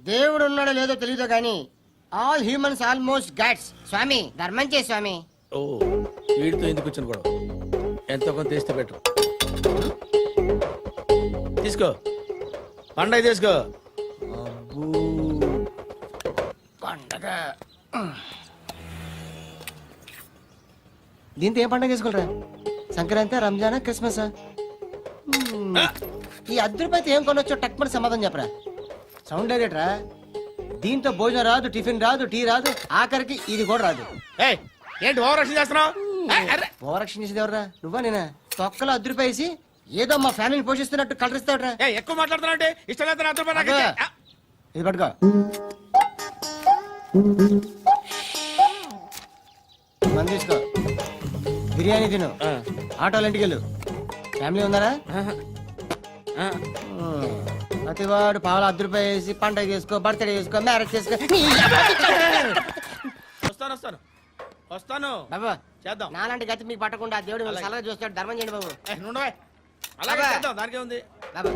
దేవుడు ఉన్నాడో లేదో తెలియదు కానీ ఆల్ హ్యూమన్స్ ఆల్మోస్ట్ గాడ్స్. స్వామి ధర్మం చే స్వామి. ఓ వీడితో ఎందుకు వచ్చిన గొడవ? ఎంతో కొంత తీస్తే బెటర్. తీసుకో పండగ తీసుకో. పండగ దీంతో ఏం పండగ చేసుకోరా? సంక్రాంతి, రంజానా, క్రిస్మస్? ఈ రూపాయలు ఏం కొనొచ్చో టక్మని సమాధానం చెప్పరా. సౌండ్ లేదేట్రా? దీంతో భోజనం రాదు, టిఫిన్ రాదు, టీ రాదు, ఆఖరికి ఇది కూడా రాదు. ఏంటి ఓవర్ రక్షణ చేస్తున్నావు? ఓవరాక్షన్ చేసేది ఎవరా? నువ్వా నేనా? తొక్కలో రూపాయలు వేసి ఏదో మా ఫ్యామిలీని పోషిస్తున్నట్టు కలరిస్తావుట్రా. ఎక్కువ మాట్లాడుతున్నావు. ఇష్టం ఇది పట్టుకో. మంది తీసుకో, బిర్యానీ తిను, ఆటోలు ఇంటికి వెళ్ళు. ఫ్యామిలీ ఉన్నారా? ప్రతివాడు పావులు రూపాయలు వేసి పండగ చేసుకో, బర్త్డే చేసుకో, మ్యారేజ్ చేసుకో. వస్తాను బాబా చేద్దాం. నాలాంటి గతి మీకు పట్టకుండా దేవుడు మిమ్మల్ని సలహా చూస్తాడు. ధర్మం చేయండి బాబు. అలాగే చేద్దాం, దానికే ఉంది. బాబా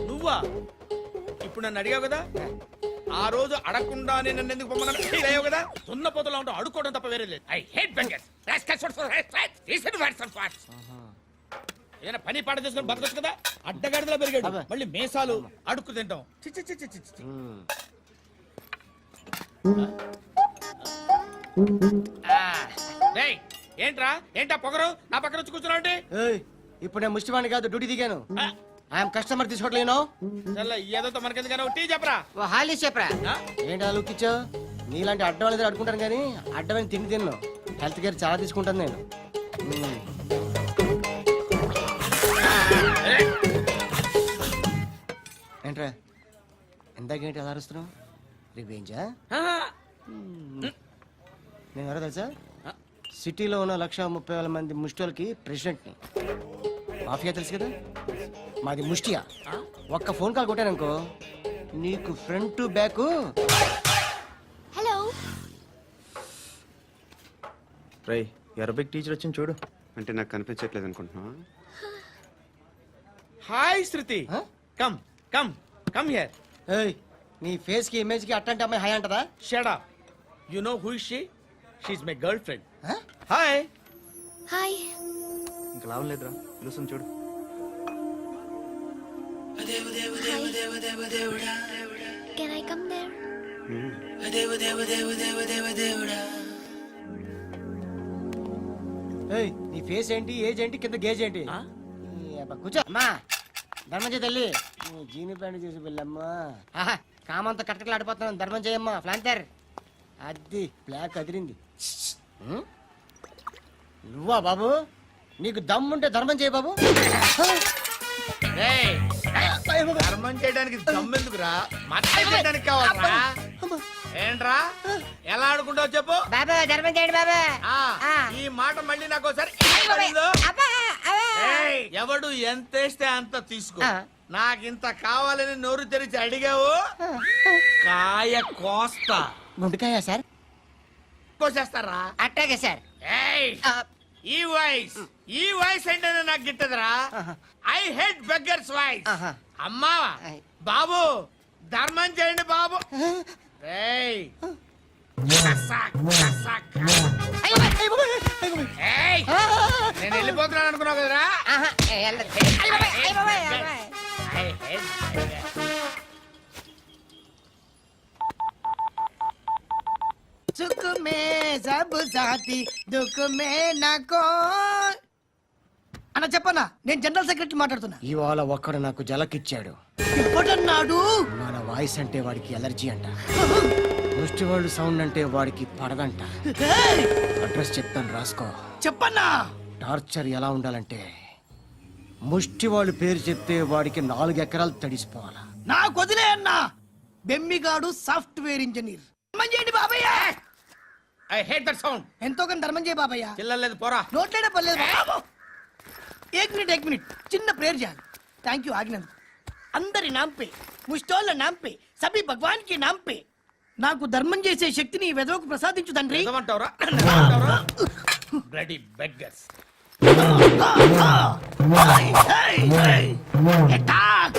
నువ్వా ఇప్పుడు నన్ను అడిగావు కదా, ఆ రోజు అడగకుండానే నన్ను ఎందుకు పొమ్మన్నావు కదా. సున్న పోతలో ఉంటావు, అడుక్కోవడం తప్ప వేరే లేదు. I hate bangers. ఏదైనా పని పాట చేసుకుని బతకొచ్చు కదా. అడ్డగాడిలో పెరిగాడు, మళ్ళీ మేసాలు అడుక్కు తింటాం. ఏంట్రా ఏంటా పొగరు నా పక్కన వచ్చి కూర్చున్నావు అంటే? ఇప్పుడు నేను ముష్టివాణి కాదు, డ్యూటీ దిగాను. ఐఎమ్ కస్టమర్ తీసుకోవట్లేను. ఏదో మనకెందుకు టీ చెప్పరా, హాలీ చెప్పరా. ఏంటి లుక్ ఇచ్చావు? నీలాంటి అడ్డం వాళ్ళ దగ్గర అడుకుంటాను కానీ అడ్డమైన తిండి తిన్ను. హెల్త్ కేర్ చాలా తీసుకుంటాను నేను. ఏంట్రా ఎందాకేంటి అలా అరుస్తున్నావు? రివేంజా? నేను ఎవరో తెలుసా? సిటీలో ఉన్న 130,000 మంది ముష్టిలకి ప్రెసిడెంట్ని. మాఫియా తెలుసు కదా, మాది ముష్టియా. ఒక్క ఫోన్ కాల్ కొట్టాననుకో నీకు ఫ్రంట్ టు బ్యాక్. హలో రై అరబిక్ టీచర్ వచ్చింది చూడు. అంటే నాకు కనిపించట్లేదు అనుకుంటున్నా. Hi Shruti, come come come here. ఏయ్ నీ ఫేస్ కి ఇమేజ్ కి అట్లాంటి అమ్మాయి హాయ్ అంటదా? Shut up. You know who is she? She is my girlfriend. Hi hi. ఇంకా లాభం లేదురా, పిలుస్తుంది చూడు. Can I come there? ఏయ్ నీ ఫేస్ ఏంటి, ఏజ్ ఏంటి, కింద గేజ్ ఏంటి? కూర్చో అమ్మా. ధర్మం చేయి తల్లి. జీని ప్యాంట్ చేసి వెళ్ళమ్మా. కామంతో కట్టకలు ఆడిపోతున్నాను. ధర్మం చేయమ్మా. ఫ్లాంటర్ అది బ్లాక్ అదిరింది. నువ్వా బాబు? నీకు దమ్ముంటే ధర్మం చేయి బాబు. ధర్మం చేయడానికి దమ్మెందుకురా, మాట్లాడడానికి కావాలరా. ఏంట్రా ఎలా ఆడుకుంటావు చెప్పు. బాబా ధర్మం చేయండి బాబా. ఈ మాట మళ్ళీ నాకు ఒకసారి. ఎవడు ఎంత వేస్తే అంత తీసుకో. నాకింత కావాలని నోరు తెరిచి అడిగావు, కాయ కోస్తా. గుండెకాయ సార్? కోసేస్తారా? అట్టాగే సార్. ఈ వాయిస్ ఏంటనే నాకు గిట్టదురా. I hate beggars voice. అమ్మా బాబు ధర్మం చేయండి బాబు. నేను వెళ్ళిపోతున్నాను అనుకున్నావు కదరా. सुख में सब साथी दुख में नाको. అన్న చెప్పన్నా, నేను జనరల్ సెక్రటరీ మాట్లాడుతున్నా. ఇవాళ ఒక్కడు నాకు జలకిచ్చాడు. ఇప్పుడన్నాడు మన వాయిస్ అంటే వాడికి ఎలర్జీ అంట. ముష్టి వాళ్ళు సౌండ్ అంటే వాడికి పడదంట. అడ్రస్ చెప్తాను రాసుకో. చెప్పన్నా. టార్చర్ ఎలా ఉండాలంటే ముష్టి వాళ్ళు పేరు చెప్తే వాడికి 4 ఎకరాలు తడిసిపోవాలా. నాకు వదిలే అన్నా. బెమ్మిగాడు సాఫ్ట్వేర్ ఇంజనీర్. ధర్మం చేయండి బాబయ్య. I hate that sound. ఎంతో కానీ ధర్మం చేయ బాబయ్య. చిల్లలేదు పోరా. నోట్లేడే పర్లేదు బాబు. एक मिनट చిన్న ప్రేయర్ చేయాలి. థ్యాంక్ యూ ఆగినందుకు. అందరి నాంపే, ముష్టోళ్ళ నాంపే, సభి భగవాన్ కి నాంపే నాకు ధర్మం చేసే శక్తిని ఈ వెదవకు ప్రసాదించు తండ్రి. Bloody beggars. అటాక్.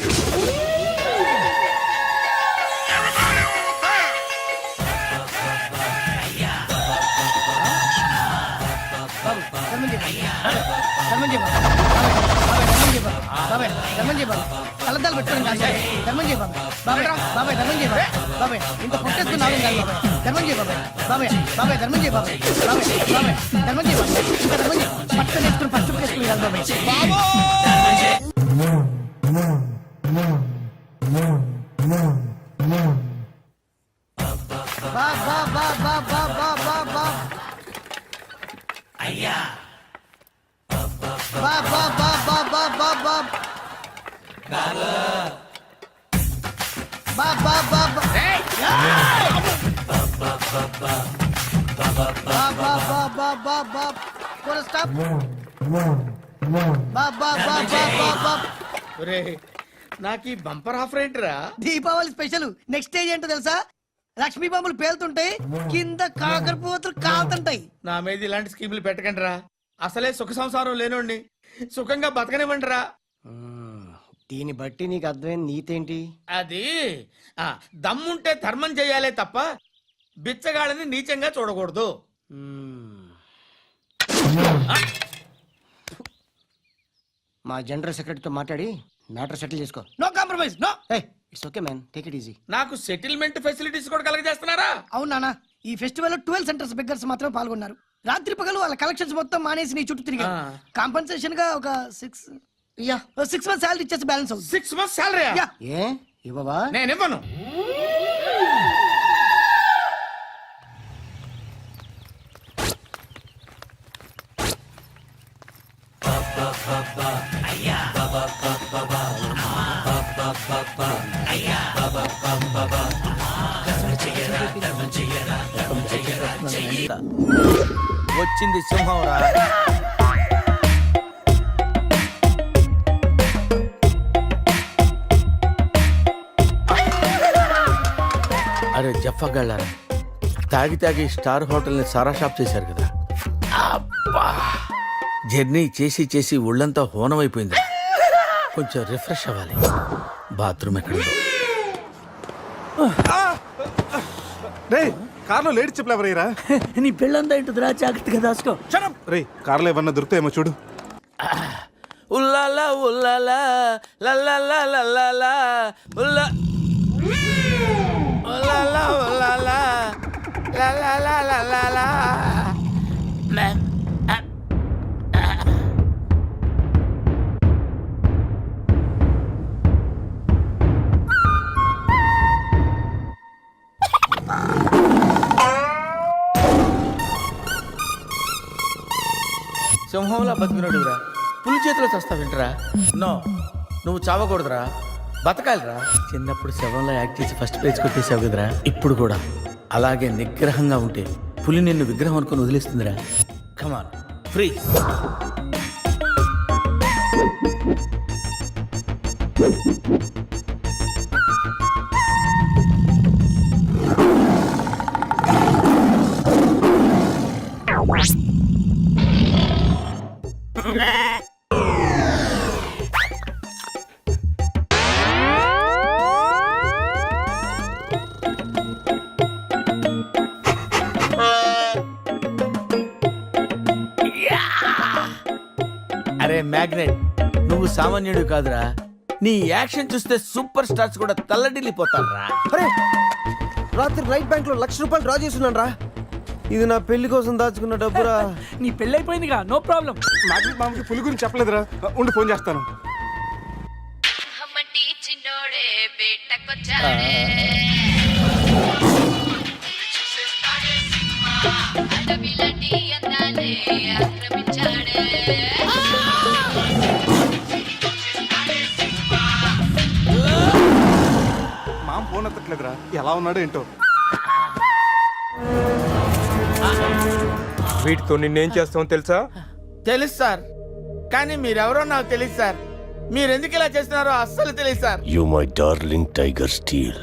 ధర్మం చేయ బాబాయ్. కళ్ళద్దాలు పెట్టుకోండి కాదు బాబాయ్. ధర్మం చేయ బాబాయ్. బాబాయ్ బాబాయ్ ధర్మం చేయ బాబాయ్. బాబాయ్ ఇంత పొట్టేసుకుని నాలుగు కాదు బాబాయ్. ధర్మం చేయ బాబాయ్. బాబాయ్ బాబాయ్ ధర్మం చేయ బాబాయ్. బాబాయ్ బాబాయ్ ధర్మం చేయ బాబాయ్. ఇంకా ధర్మం చేయ. పట్టుకొని వేసుకుని ఫస్ట్ వేసుకుని కాదు బాబాయ్. బా బా బా బా బా బా బా బా. బా బా బా బా బా బా బా. బా బా బా బా. బా బా బా బా బా బా. పూరా స్టాప్. బా బా బా బా బా బా. ఒరే నాకు ఈ బంపర్ ఆఫర్ ఏంటిరా? దీపావళి స్పెషల్ నెక్స్ట్ స్టేజ్ ఏంటో తెలుసా? లక్ష్మీ బాంబులు పేలుతుంటాయి, కింద కాకరపువ్వుతులు కాలుతుంటాయి. నా మీద ఇలాంటి స్కీములు పెట్టకండి రా. అసలే సుఖ సంసారం లేనోడిని సుఖంగా బతకనివ్వండి రా. దీన్ని బట్టి నీకు అర్థమైన నీతేంటి? అది దమ్ముంటే ధర్మం చేయాలే తప్ప బిచ్చగాళ్ళని నీచంగా చూడకూడదు. మా జనరల్ సెక్రటరీతో మాట్లాడి మ్యాటర్ సెటిల్ చేసుకో. No compromise no. It's okay man, take it easy. నాకు సెటిల్మెంట్ ఫెసిలిటీస్ కూడా కలగజేస్తున్నారా? అవును నాన్న, ఈ ఫెస్టివల్ లో 12 సెంటర్స్ బెగ్గర్స్ మాత్రమే పాల్గొన్నారు. రాత్రి పగలు వాళ్ళ కలెక్షన్స్ మొత్తం మానేసి నీ చుట్టూ తిరిగారు. కాంపన్సేషన్ గా ఒక 6 మంత్స్ సాలరీ ఇచ్చేసి బ్యాలెన్స్ అవుతుంది. 6 months శాలరీ యా. ఏ ఇవ్వవా? నేను ఇవ్వను. వచ్చింది సింహం రా. అరే జఫ్ఫగాళ్ళారా, తాగి తాగి స్టార్ హోటల్ని సారా షాప్ చేశారు కదా. అబ్బా, జర్నీ చేసి చేసి ఒళ్ళంతా హోనమైపోయింది. కొంచెం రిఫ్రెష్ అవ్వాలి. బాత్రూమ్ ఎక్కడుందో. రే కార్లో లేడీస్ చెప్పులు ఎవరయ్యరా? నీ పెళ్ళంతా ఇంటుందిరా, జాగ్రత్తగా దాసుకో. రే కార్లో ఏమన్నా దొరుకుతాయేమో చూడు. ఉల్లాలా ఉల్లాలా లల్లాలా లల్లాలా ఉల్లా ఉల్లాలా ఉల్లాలా లల్లాలా లల్లాలా. సింహంలా బతికినడురా, పులి చేతిలో చస్తావేంట్రా? నో, నువ్వు చావకూడదురా, బతకాలిరా. చిన్నప్పుడు శవంలో యాక్ట్ చేసి ఫస్ట్ ప్రైజ్ కొట్టేసావు కదరా, ఇప్పుడు కూడా అలాగే నిగ్రహంగా ఉంటే పులి నిన్ను విగ్రహం అనుకుని వదిలేస్తుందిరా. Come on free. అరే మ్యాగ్నెట్, నువ్వు సామాన్యుడు కాదురా. నీ యాక్షన్ చూస్తే సూపర్ స్టార్స్ కూడా తల్లడిల్లిపోతారా. అరే రాత్రి రైట్ బ్యాంక్ లో ₹1,00,000 డ్రా చేస్తున్నాను రా. ఇది నా పెళ్లి కోసం దాచుకున్న డబ్బురా. నీ పెళ్ళి అయిపోయిందిగా, నో ప్రాబ్లం. మ్యాగ్నెట్ మామకి పులి గురించి చెప్పలేదురా. ఉండి ఫోన్ చేస్తాను. మామ ఫోన్ ఎత్తట్లేదురా. ఎలా ఉన్నాడో ఏంటో. వీటితో నిన్నేం చేస్తామో తెలుసా? తెలుసు సార్, కానీ మీరెవరో నాకు తెలియదు సార్. మీరెందుకు ఇలా చేస్తున్నారో అస్సలు తెలియదు sir. You my darling tiger steel.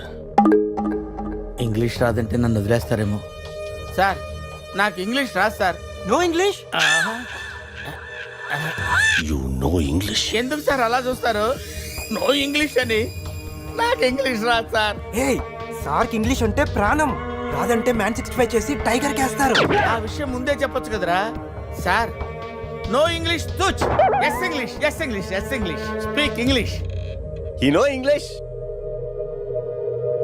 English రాదంటే నన్ను వదిలేస్తారేమో. సార్ నాకు ఇంగ్లీష్ రాదు sir. No English? You know English? ఎందుకు సార్ అలా చూస్తారు? నో ఇంగ్లీష్ అని. నాకు ఇంగ్లీష్ రాదు సార్. ఏయ్ సార్కి ఇంగ్లీష్ అంటే ప్రాణం. రాదంటే మ్యాన్ 65 చేసి టైగర్ కేస్తారు. ఆ విషయం ముందే చెప్పొచ్చు కదరా sir. No English touch. Yes English, yes English, yes English. Speak English. You know English?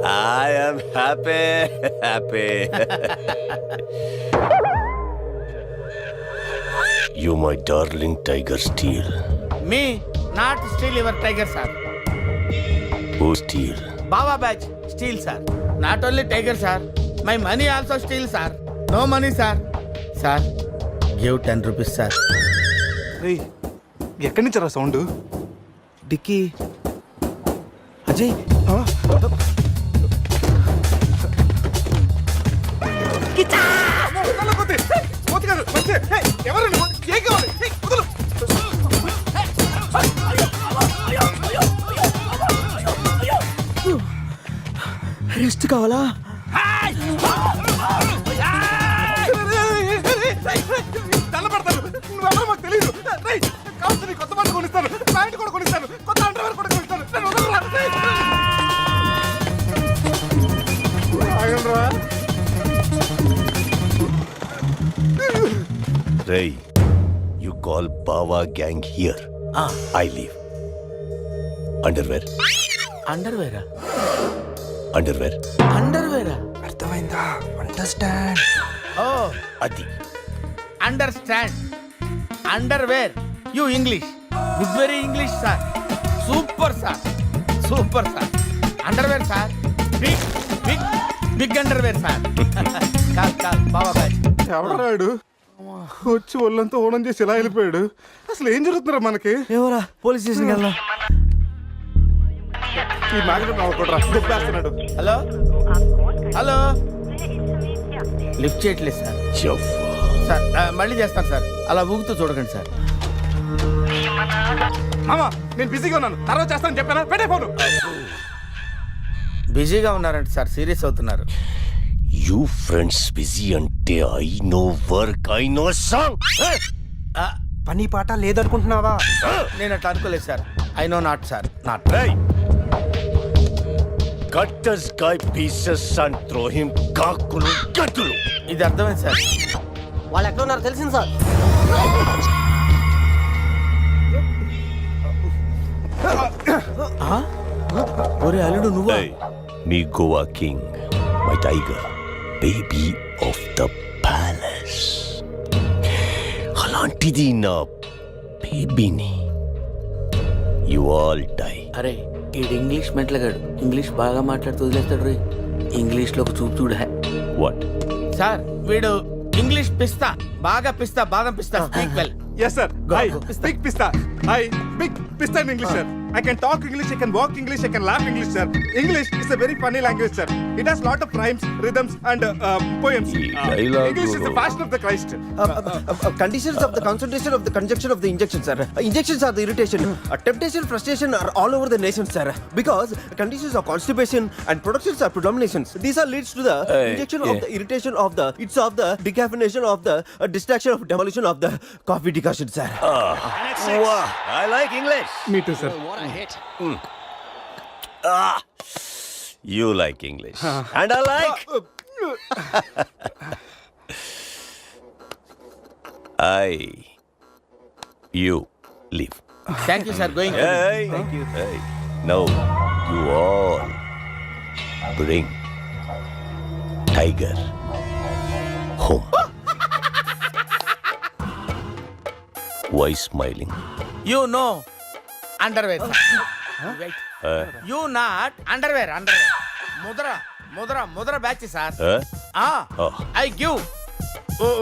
I am happy, happy. You my darling tiger steel. Me not steal your tiger sir. Who steal? బాబా batch steal sir. Not only tiger sir, my money also steal sir. No money sir. Sir give 10 rupees sir. రేయ్ ఎక్కడి నుంచి రా sound? Dicky Ajay rest కావాలా? తెల్లబడతాను, నువ్వెవరో మాకు తెలియదు. రేయ్ కావచ్చు నీ కొత్త బట్టలు కొనిస్తాను, ప్యాంట్ కూడా కొనిస్తాను, కొత్త అండర్వేర్ కూడా కొనిస్తాను. నన్ను వదలరా. ఆగండ్రా. Ray, you call Bawa gang here. I leave. Underwear. అండర్వేరా? Underwear. అండర్వేరా? అర్థమైందా? అండర్స్టాండ్. ఓ Adi. Understand. Underwear. You English good, very English sir. Super sir, super sir. Underwear sir, big big big underwear sir. Call call బాబా batch. ఎవడరాడు వచ్చి ఒళ్ళంతా ఓనం చేసి ఇలా వెళ్ళిపోయాడు? అసలు ఏం జరుగుతుందిరా మనకి? ఏమోరా, పోలీస్ స్టేషన్కి వెళ్దాం. ఈ మ్యాగ్నెట్ నవ్వకూడరా, దుబ్బేస్తున్నాడు. హలో హలో, లిఫ్ట్ చేయట్లేదు సార్. Jaffa. సార్ మళ్ళీ చేస్తాను సార్, అలా ఊగుతూ చూడకండి సార్. మామా నేను బిజీగా ఉన్నాను, తర్వాత చేస్తాను చెప్పానా? పెట్టే ఫోను. బిజీగా ఉన్నారంట సార్, సీరియస్ అవుతున్నారు. You friends busy ante I know work, I know song. పని పాట లేదనుకుంటున్నావా? నేను అట్లా అనుకోలేదు sir. I know not sir, not. Hey. Cut this guy pieces and throw him kakulu gatulu. ఇది అర్థమైంది సార్. వాళ్ళు ఎక్కడ ఉన్నారు తెలిసింది సార్. ఒరే అల్లుడు నువ్వు. Hey, me Goa king, my tiger, baby of the palace. అలాంటిది నా బేబీని. You all die. అరే ఈడు ఇంగ్లీష్ మెంట్లగాడు, ఇంగ్లీష్ బాగా మాట్లాడుతూ వదిలేస్తాడు రే. ఇంగ్లీష్లో ఒక చూపు చూడ. What? సార్ వీడు ఇంగ్లీష్ పిస్తా, బాగా పిస్తా, బాదం పిస్తా. Speak well. Yes sir. Hi. Big pista. Hi. Big pista in English sir. I can talk English, I can walk English, I can laugh English sir. English is a very funny language sir. It has lot of rhymes, rhythms and poems. English is the fashion of the Christ. Conditions of the concentration of the conjunction of the injection, sir. Injections are the irritation. Temptation, frustration are all over the nation, sir. Because conditions of constipation and productions are predominations. These are leads to the injection of the irritation of the, it's of the decaffeination of the distraction of demolition of the coffee decoction, sir. Wow, I like English. Me too sir. You like English. And I like. You leave. Thank you sir, going. Hey. Thank you. Hey. Now, you all bring Tiger home. Why smiling? You know underwear. You not underwear. Underwear Mudra Mudra Mudra batch sir. Oh. I give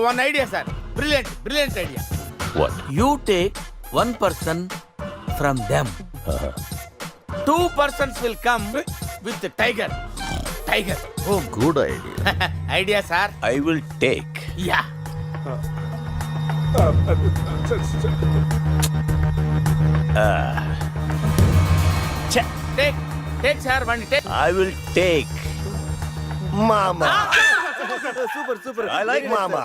one idea sir. Brilliant brilliant idea. What? You take 1 person from them. 2 persons will come with the tiger. Tiger home. Good idea. Idea sir. I will take. Yeah. Take, take sir, one take. I will take Mama. Super, super. I like Mama.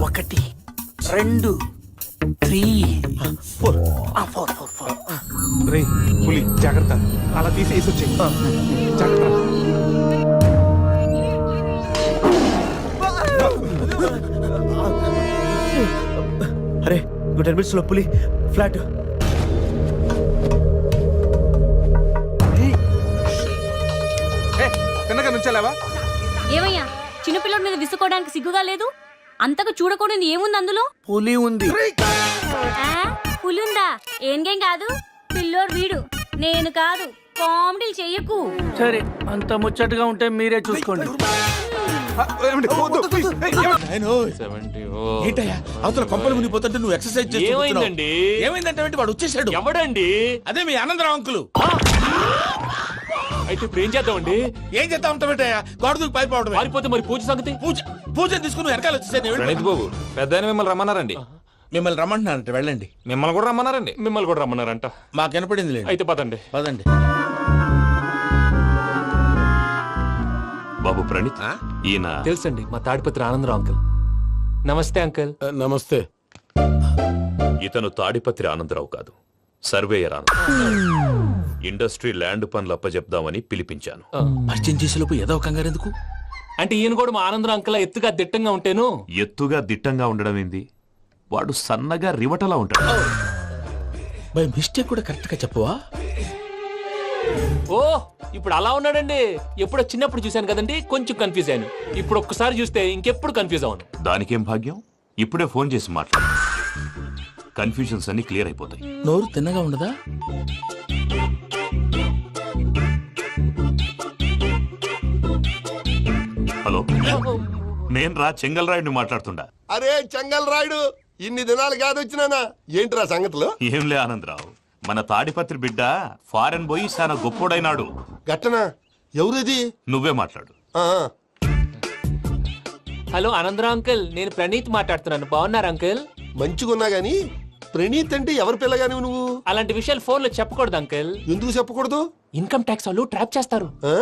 ఒకటి 2 3 4 4 4 4 రే పులి జాగ్రత్త, అలా తీసి వేసి వచ్చే జాగ్రత్త. అరే 10 minutes లో పులి ఫ్లాట్. తిన్నగా నుంచెలావా? ఏమయ్యా చిన్నపిల్లడి మీద విసుకోవడానికి సిగ్గుగా లేదు? అంతగా చూడకూడదు ఏముంది అందులో? పులి ఉంది. ఆ, పులుందా? ఏం కాదు, పిల్లోడు వీడు, నేను కాదు. కామెడీలు చెయ్యకు. సరే, అంత ముచ్చటగా ఉంటే మీరే చూసుకోండి. ఏమండి? వద్దు, please. ఏంటయ్యా అవతల కొంపలు మునిగిపోతుంటే నువ్వు ఎక్సర్సైజ్ చేస్తూ ఏమైందండి? ఏమైందంటే వాడు వచ్చేసాడు. ఎవడండి? అదే మీ ఆనందరావు అంకులు. అయితే ఇప్పుడు ఏం చేద్దామండి? ఏం చేస్తా ఉంటావేటయ్యా, గోడ దూకి పైపోవడమే. పారిపోతే మరి పూజ సంగతి? పూజ తీసుకుని వెనకాల వచ్చేసాను. ప్రణీత్ బాబు, పెద్ద మిమ్మల్ని రమ్మన్నారండి. మిమ్మల్ని రమ్మంటున్నానంట, వెళ్ళండి. మిమ్మల్ని కూడా రమ్మన్నారండి. మిమ్మల్ని కూడా రమ్మన్నారంట. మాకు వినపడింది లేదు. అయితే పదండి. పదండి. బాబు ప్రణీత్, ఈయన తెలుసండి, మా తాడిపత్రి ఆనందరావు అంకుల్. నమస్తే అంకుల్. నమస్తే. ఇతను తాడిపత్రి ఆనందరావు కాదు, సర్వేయర్ ఆనందరావు. ఇండస్ట్రీ ల్యాండ్ పనులు అప్పచెప్దామని పిలిపించాను. పరిచయం చేసేలోపు ఏదో కంగారు ఎందుకు? అంటే ఈయన కూడా మా ఆనందరావు అంకుల్ ఎత్తుగా దిట్టంగా ఉంటేను. ఎత్తుగా దిట్టంగా ఉండడం ఏంది, వాడు సన్నగా రివటలా ఉంటాడు. బై మిస్టేక్ కూడా కరెక్ట్ గా చెప్పవా? ఓ, ఇప్పుడు అలా ఉన్నాడండి. ఎప్పుడో చిన్నప్పుడు చూశాను కదండి, కొంచెం కన్ఫ్యూజ్ అయ్యాను. ఇప్పుడు ఒక్కసారి చూస్తే ఇంకెప్పుడు కన్ఫ్యూజ్ అవ్వను. దానికేం భాగ్యం, ఇప్పుడే ఫోన్ చేసి మాట్లాడు. కన్ఫ్యూజన్స్ అన్ని క్లియర్ అయిపోతాయి. నోరు తిన్నగా ఉండదా? హలో, నేను రా చెంగల్ రాయుడిని మాట్లాడుతుండా. అరే చెంగల్ రాయుడు, ఇన్ని దినాలు కాదు వచ్చినానా? ఏంట్రా సంగతులు? ఏంలే ఆనందరావు, మన తాడిపత్రి బిడ్డ ఫారెన్ పోయి చాలా గొప్పోడైనాడు. గట్టనా? ఎవరిది? నువ్వే మాట్లాడు. హలో ఆనందరావు అంకుల్, నేను ప్రణీత్ మాట్లాడుతున్నాను. బాగున్నారు అంకుల్? మంచిగున్నా గాని ప్రణీత్ అంటే ఎవరి పిల్లగాని నువ్వు? అలాంటి విషయాలు ఫోన్ లో చెప్పకూడదు అంకుల్. ఎందుకు చెప్పకూడదు? ఇన్కమ్ ట్యాక్స్ వాళ్ళు ట్రాప్ చేస్తారు. ఆ?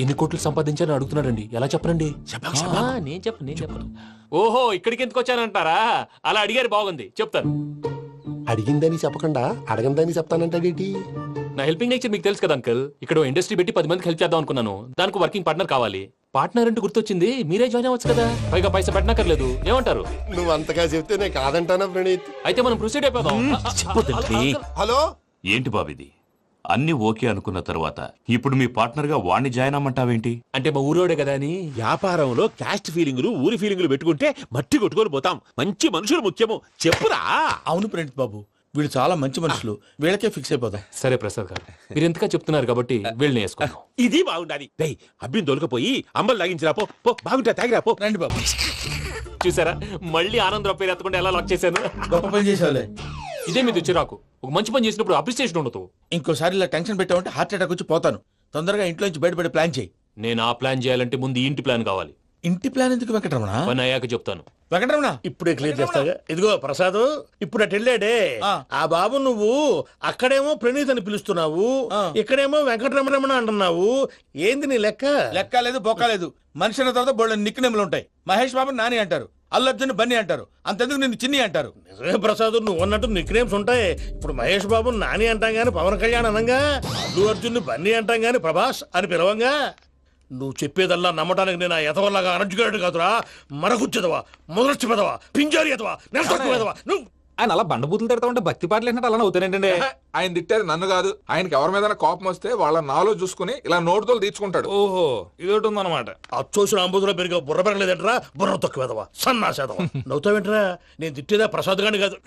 ఎన్ని కోట్లు సంపాదించాలని అడుగుతున్నాడండి. ఎలా చెప్పనండి? నేను చెప్పను. ఓహో, ఇక్కడికి ఎందుకు వచ్చానంటారా? అలా అడిగారు, బాగుంది, చెప్తాను. అడిగిందని చెప్పకుండా అడగందని చెప్తానంటాడేటి? నా హెల్పింగ్ నేచర్ మీకు తెలుసు కదా అంకుల్. ఇక్కడ ఇండస్ట్రీ పెట్టి 10 మందికి హెల్ప్ చేద్దాం అనుకున్నాను. దానికి వర్కింగ్ పార్ట్నర్ కావాలి. పార్ట్నర్ అంటే గుర్తొచ్చింది, మీరే జాయిన్ అవ్వచ్చు కదా. పైగా పైసా పెట్టనక్కర్లేదు. ఏమంటారు? నువ్వు అంతగా చెప్తే నేను కాదంటానా ప్రణీత్? అయితే మనం ప్రొసీడ్ అయిపోదాం. హలో, ఏంటి బాబిది? అన్ని ఓకే అనుకున్న తర్వాత ఇప్పుడు మీ పార్ట్నర్ గా వాణ్ణి జాయిన్ అమ్మంటావేంటి? అంటే మా ఊరోడే కదా అని. వ్యాపారంలో క్యాస్ట్ ఫీలింగులు, ఊరి ఫీలింగులు పెట్టుకుంటే మట్టి కొట్టుకొని పోతాం. మంచి మనుషులు ముఖ్యము. చెప్పురా. అవును ప్రణీత్ బాబు, వీళ్ళు చాలా మంచి మనుషులు. వీళ్ళకే ఫిక్స్ అయిపోదాం. సరే ప్రసాద్ గారు, మీరు ఎంతగా చెప్తున్నారు కాబట్టి వీళ్ళని వేసుకున్నాం. ఇది బాగుండాలి. డై అబ్బిని దొలకపోయి అంబలు తాగించిరా పో. పో బాగుంటా, తాగిరా పో. రండి బాబు. చూసారా, మళ్ళీ ఆనందరావు పేరు ఎత్తకుండా ఎలా లాక్ చేశాను. గొప్ప పని చేసేవాళ్ళే. ఇదే మీద చిరాకు. ఒక మంచి పని చేసినప్పుడు అప్రిసియేషన్ ఉండదు. ఇంకోసారి ఇలా టెన్షన్ పెట్టామంటే హార్ట్ అటాక్ వచ్చి పోతాను. తొందరగా ఇంట్లో నుంచి బయటపడే ప్లాన్ చేయి. నేను ఆ ప్లాన్ చేయాలంటే ముందు ఈ ఇంటి ప్లాన్ కావాలి. ఇంటి ప్లాన్ ఎందుకు వెంకటరమణ? పని అయ్యాక చెప్తాను. వెంకటరమణ ఇప్పుడే క్లియర్ చేస్తాగా. ఇదిగో ప్రసాద్, ఇప్పుడు అటు వెళ్ళాడే ఆ బాబు, నువ్వు అక్కడేమో ప్రణీత్ అని పిలుస్తున్నావు, ఇక్కడేమో వెంకటరమణ అంటున్నావు. ఏంది నీ లెక్క? లెక్క లేదు, బొక్క లేదు. మనిషి అన్న తర్వాత బోళ్ళ నిక్ నేమ్లు ఉంటాయి. మహేష్ బాబు నాని అంటారు, అల్లు అర్జున్ బన్నీ అంటారు, అంతెందుకు నిన్ను చిన్ని అంటారు. నిజమే ప్రసాద్, నువ్వు అన్నట్టు నిక్ నేమ్స్ ఉంటాయి. ఇప్పుడు మహేష్ బాబు నాని అంటాం గాని పవన్ కళ్యాణ్ అనంగా, అల్లు అర్జున్ బన్నీ అంటాం గాని ప్రభాస్ అని పిలవంగా. నువ్వు చెప్పేదల్లా నమ్మటానికి నేను ఆ ఎతవల్లాగా అనర్జుకేటెడ్ కాదురా. మరగుచ్చదవా, మొదలచ్చి పెదవా, పింజారి ఎదవా, నెలసొక్కు పెదవా. నువ్వు ఆయన అలా బండబూతులు తిడతా ఉంటే భక్తి పాటలు ఏంటంటే అలా అవుతానంటే. ఆయన తిట్టారు నన్ను కాదు. ఆయనకి ఎవరి మీద కోపం వస్తే వాళ్ళ నాలో చూసుకుని ఇలా నోటుతో తీర్చుకుంటాడు. ఓహో, ఇదొకటి ఉందన్నమాట. అచ్చోసిన అంబుధులో పెరిగా బుర్ర పెరగలేదంటరా. బుర్ర తొక్కువేదవా, సన్నాసేదవా. నవ్వుతావేంటరా? నేను తిట్టేదా ప్రసాద్ గాని కాదు,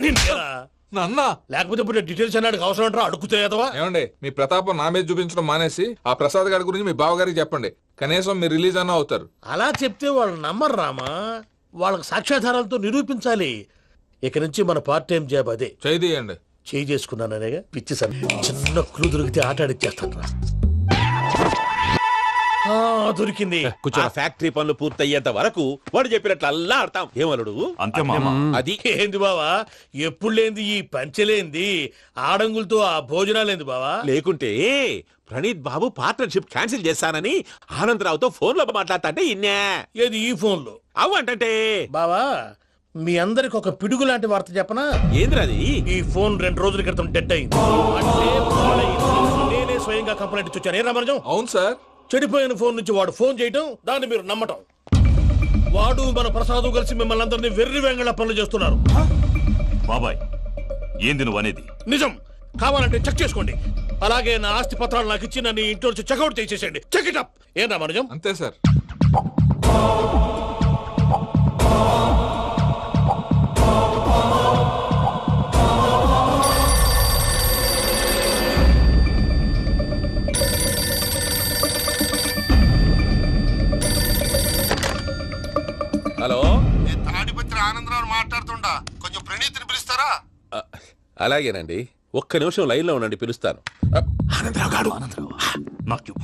నన్న. లేకపోతే ఇప్పుడు డీటెయిల్స్ అన్నాడు అవసరం అంటారా? అడుగుతాయేదవా. ఏమండి, మీ ప్రతాపం నా మీద చూపించడం మానేసి ఆ ప్రసాద్ గారి గురించి మీ బావగారికి చెప్పండి. కనీసం మీరు రిలీజ్ అన్న అవుతారు. అలా చెప్తే వాళ్ళు నమ్మరు రామా. వాళ్ళకి సాక్ష్యాధారాలతో నిరూపించాలి. ఇక నుంచి మన పార్ట్ టైం జాబ్ అదే. చేయండి. చేయి చేసుకున్నాననేగా పిచ్చి సార్. చిన్న క్లూ దొరికితే ఆట ఆడిచ్చేస్తాను రా. దొరికింది. ఆ ఫ్యాక్టరీ పనులు పూర్తయ్యేంత వరకు వాడు చెప్పినట్లు అల్లా ఆడతాం. ఏమలుడు అంతే మామ. అది ఏంది బావా, ఎప్పుడు లేంది ఈ పంచలేంది, ఆడంగులతో ఆ భోజనాలేంది బావా. లేకుంటే ప్రణీత్ బాబు పార్ట్నర్షిప్ క్యాన్సిల్ చేస్తానని ఆనందరావుతో ఫోన్ లో మాట్లాడతా అంటే ఇన్నే. ఏది ఈ ఫోన్ లో? అవు అంటే బావా, మీ అందరికి ఒక పిడుగు లాంటి వార్త చెప్పనా? ఏంద్రది? ఈ ఫోన్ 2 రోజుల క్రితం డెడ్ అయింది. అంటే పాడైంది. నేనే స్వయంగా కంప్లైంట్ ఇచ్చి వచ్చాను. ఏ రామరాజం? అవును సార్. చెడిపోయిన ఫోన్ నుంచి వాడు ఫోన్ చేయటం, దాన్ని మీరు నమ్మటం. వాడు మన ప్రసాదు కలిసి మిమ్మల్ని అందరినీ వెర్రి వెంగళ పనులు చేస్తున్నారు. బాబాయ్ ఏంది నువ్వు అనేది? నిజం. కావాలంటే చెక్ చేసుకోండి. అలాగే నా ఆస్తి పత్రాలు నాకు ఇచ్చి నన్ను ఇంట్లో నుంచి చెక్అౌట్ చేసేసండి. Check it up. ఏం రామరాజం? అంతే సార్. హలో, నేను తాడిపత్రి ఆనందరావు మాట్లాడుతుండా. కొంచెం ప్రణీతిని పిలుస్తారా? అలాగేనండి, ఒక్క నిమిషం లైన్ లో ఉండండి, పిలుస్తాను. ఆనందరావు గాడు నాకు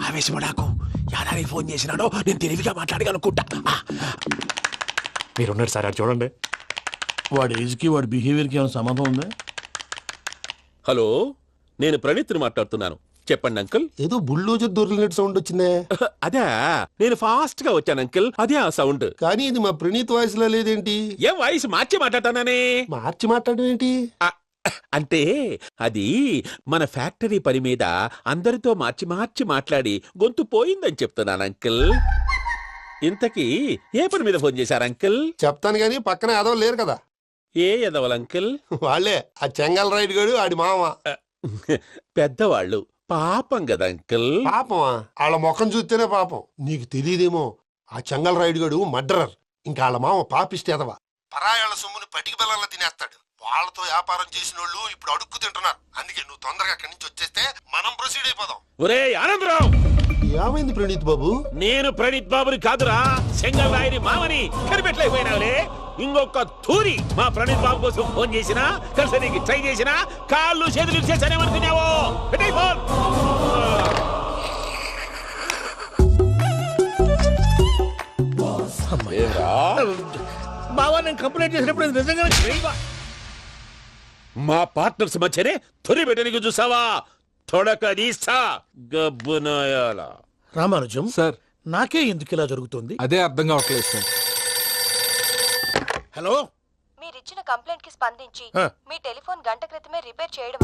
ఆవేశపడాకు. యాదారి ఫోన్ చేసినాడో నేను తెలివిగా మాట్లాడగలనుకుంటా. మీరున్నారు సార్, అది చూడండి. వాడి ఏజ్కి వాడి బిహేవియర్కి ఏమైనా సంబంధం ఉందా? హలో, నేను ప్రణీత్ని మాట్లాడుతున్నాను. చెప్పండి అంకుల్. ఏదో బుల్డోజర్ దొరికినట్టు సౌండ్ వచ్చిందే. అదే, నేను ఫాస్ట్ గా వచ్చాను అంకుల్, అదే ఆ సౌండ్. కానీ ఇది మా ప్రణీత్ వాయిస్ లో లేదేంటి? ఏ వాయిస్ మార్చి మాట్లాడతానే? మార్చి మాట్లాడడం ఏంటి? అంటే అది మన ఫ్యాక్టరీ పని మీద అందరితో మార్చి మార్చి మాట్లాడి గొంతు పోయిందని చెప్తున్నాను అంకుల్. ఇంతకీ ఏ పని మీద ఫోన్ చేశారు అంకుల్? చెప్తాను గానీ పక్కన ఏదో లేరు కదా. ఏ ఎదవలు అంకుల్? వాళ్ళే, ఆ చెంగల్ రైడ్ గడు ఆడి మామ. పెద్దవాళ్ళు, పాపం కదా అంకుల్. పాపమా? వాళ్ళ ముఖం చూస్తేనే పాపం. నీకు తెలియదేమో, ఆ చెంగల్ రైడ్ గడు మర్డరర్. ఇంకా వాళ్ళ మామ పాపిస్తే ఎదవా. పరాయాళ్ళ సొమ్ముని పటికి బెల్లంలో తినేస్తాడు. వాళ్ళతో వ్యాపారం చేసిన వాళ్ళు ఇప్పుడు అడుక్కు తింటున్నారు. అందుకే నువ్వు తొందరగా అక్కడి నుంచి వచ్చేస్తే మనం ప్రొసీడ్ అయిపోదాం. ఒరే ఆనందరావు! ఏమైంది ప్రణీత్ బాబు? నేను ప్రణీత్ బాబుని కాదురా, సెంగల్ రాయని మామని. కనిపెట్టలేకపోయినావులే. ఇంకొక తూరి మా ప్రణీత్ బాబు కోసం ఫోన్ చేసినా, కలిసి నీకు ట్రై చేసినా, కాళ్ళు చేతులు చేశానేమనుకున్నావో. పెట్టేయ్ ఫోన్. బావా, నేను కంప్లైంట్ చేసినప్పుడు ఇది నిజంగా మా పార్ట్నర్స్ మధ్యనే తొలి పెట్టడానికి చూసావా? తొడక నీస్తా గబ్బునాయాల. రామానుజం సార్, నాకే ఎందుకు ఇలా జరుగుతుంది? అదే అర్థం కావట్లేదు సార్. హలో, మీరిచ్చిన కంప్లైంట్ కి స్పందించి మీ టెలిఫోన్ గంట క్రితమే రిపేర్ చేయడం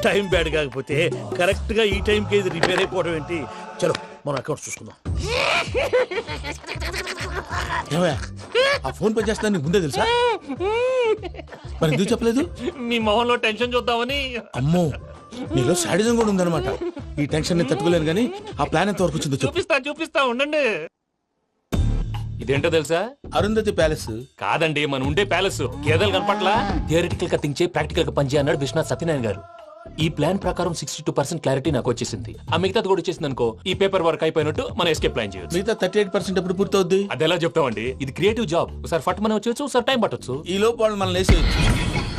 టైం బ్యాడ్ కాకపోతే కరెక్ట్ గా ఈ టైం కి ఇది రిపేర్ అయిపోవడం ఏంటి? చలో మన అకౌంట్ చూసుకుందాం. ఏమయ్యా, ఆ ఫోన్ పని చేస్తా నీకు ముందే తెలుసా? మరి ఎందుకు చెప్పలేదు? మీ మొహంలో టెన్షన్ చూద్దామని. అమ్మో, నీలో శాడిజం కూడా ఉందన్నమాట. ఈ టెన్షన్ నేను తట్టుకోలేను కానీ ఆ ప్లాన్ ఎంత వరకు వచ్చిందో చూపిస్తా ఉండండి. ఇదేంటో తెలుసా? అరుంధతి ప్యాలెస్ కాదండి, మన ఉండే ప్యాలెస్. గేదెలు కనపట్లా? థియరిటికల్ గా థింక్ చేయి, ప్రాక్టికల్ గా పనిచేయ అన్నాడు విశ్వనాథ్ సత్యనారాయణ గారు. ఈ ప్లాన్ ప్రకారం 62% క్లారిటీ నాకు వచ్చేసింది. ఆ మిగతాది కూడా వచ్చేసింది అనుకో, ఈ పేపర్ వర్క్ అయిపోయినట్టు మనం ఎస్కేప్ ప్లాన్ చేయొచ్చు. మిగతా 38% ఎప్పుడు పూర్తవుద్ది? అది ఎలా చెప్తామండి, ఇది క్రియేటివ్ జాబ్. ఒకసారి ఫట్ మనం వచ్చేయచ్చు, ఒకసారి టైం పట్టొచ్చు. ఈ లోపు వాళ్ళు మనం లేసేయచ్చు.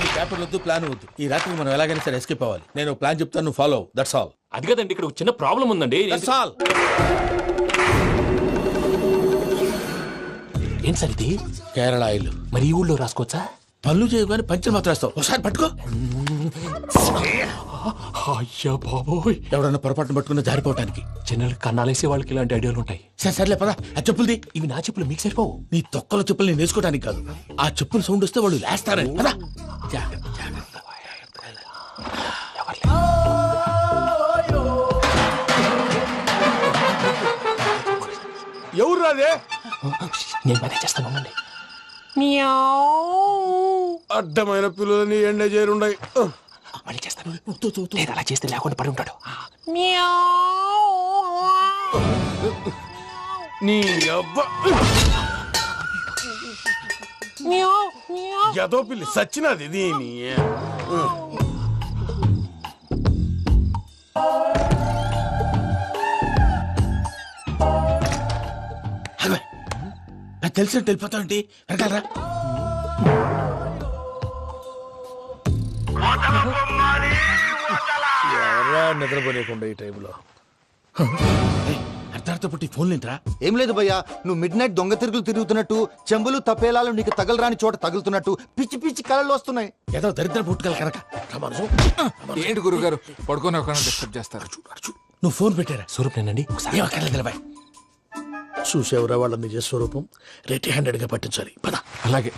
ఈ పేపర్ వద్దు, ప్లాన్ వద్దు. ఈ రాత్రి మనం ఎలాగైనా సరే ఎస్కేప్ అవ్వాలి. నేను ప్లాన్ చెప్తాను, నువ్వు ఫాలో. That's all. అది కదండి, ఇక్కడ ఒక చిన్న ప్రాబ్లం ఉందండి. That's all. ఏం సార్ ఇది? కేరళ ఆయిల్. మరి ఈ ఊళ్ళో రాసుకోవచ్చా? పనులు చేయగానే పంచర్ మాత్రం వేస్తావు. ఒకసారి పట్టుకో. అయ్యా బాబోయ్, ఎవడన్నా పొరపాటున పట్టుకున్న జారిపోవటానికి. జనరల్ కన్నాలేసే వాళ్ళకి ఇలాంటి ఐడియాలు ఉంటాయి. సర్లే పదా, ఆ చెప్పులది. ఇవి నా చెప్పులు మీకు సరిపోవు. నీ తొక్కల చెప్పులు నేను వేసుకోవడానికి కాదు, ఆ చెప్పులు సౌండ్ వస్తే వాళ్ళు లేస్తారని. పదా. జాగ్రత్త. ఎవరు రాదే? నేను మేనేజ్ చేస్తాను, ఉండండి. అడ్డమైన పిల్లలని ఎండ చేరుండయి. మళ్ళీ చేస్తాను. లేదు, అలా చేస్తే లేకుండా పడి ఉంటాడు. నీ అబ్బా ఎదో పిల్లి సచ్చినది దీని. తెలిసినట్టు వెళ్ళిపోతావంటి వెనకాలరా. ఎవరా నిద్రపోలేకుండా ఈ టైంలో? అర్ధార్థ పుట్టి ఫోన్ లేంట్రా? ఏం లేదు భయ్యా, నువ్వు మిడ్ నైట్ దొంగ తిరుగులు తిరుగుతున్నట్టు, చెంబులు తపేలాలు నీకు తగలరాని చోట తగులుతున్నట్టు పిచ్చి పిచ్చి కళలు వస్తున్నాయి. ఏదో దరిద్ర పుట్టుకల కనుక. ఏంటి గురుగారు పడుకొని ఒక డిస్టర్బ్ చేస్తారు? నువ్వు ఫోన్ పెట్టారా? స్వరూప్ నేనండి. ఏమక్కర్లేదు నిలబాయ్. చూసేవరా వాళ్ళ నిజ స్వరూపం. రెట్టి హ్యాండెడ్ గా పట్టించాలి. పద. అలాగే.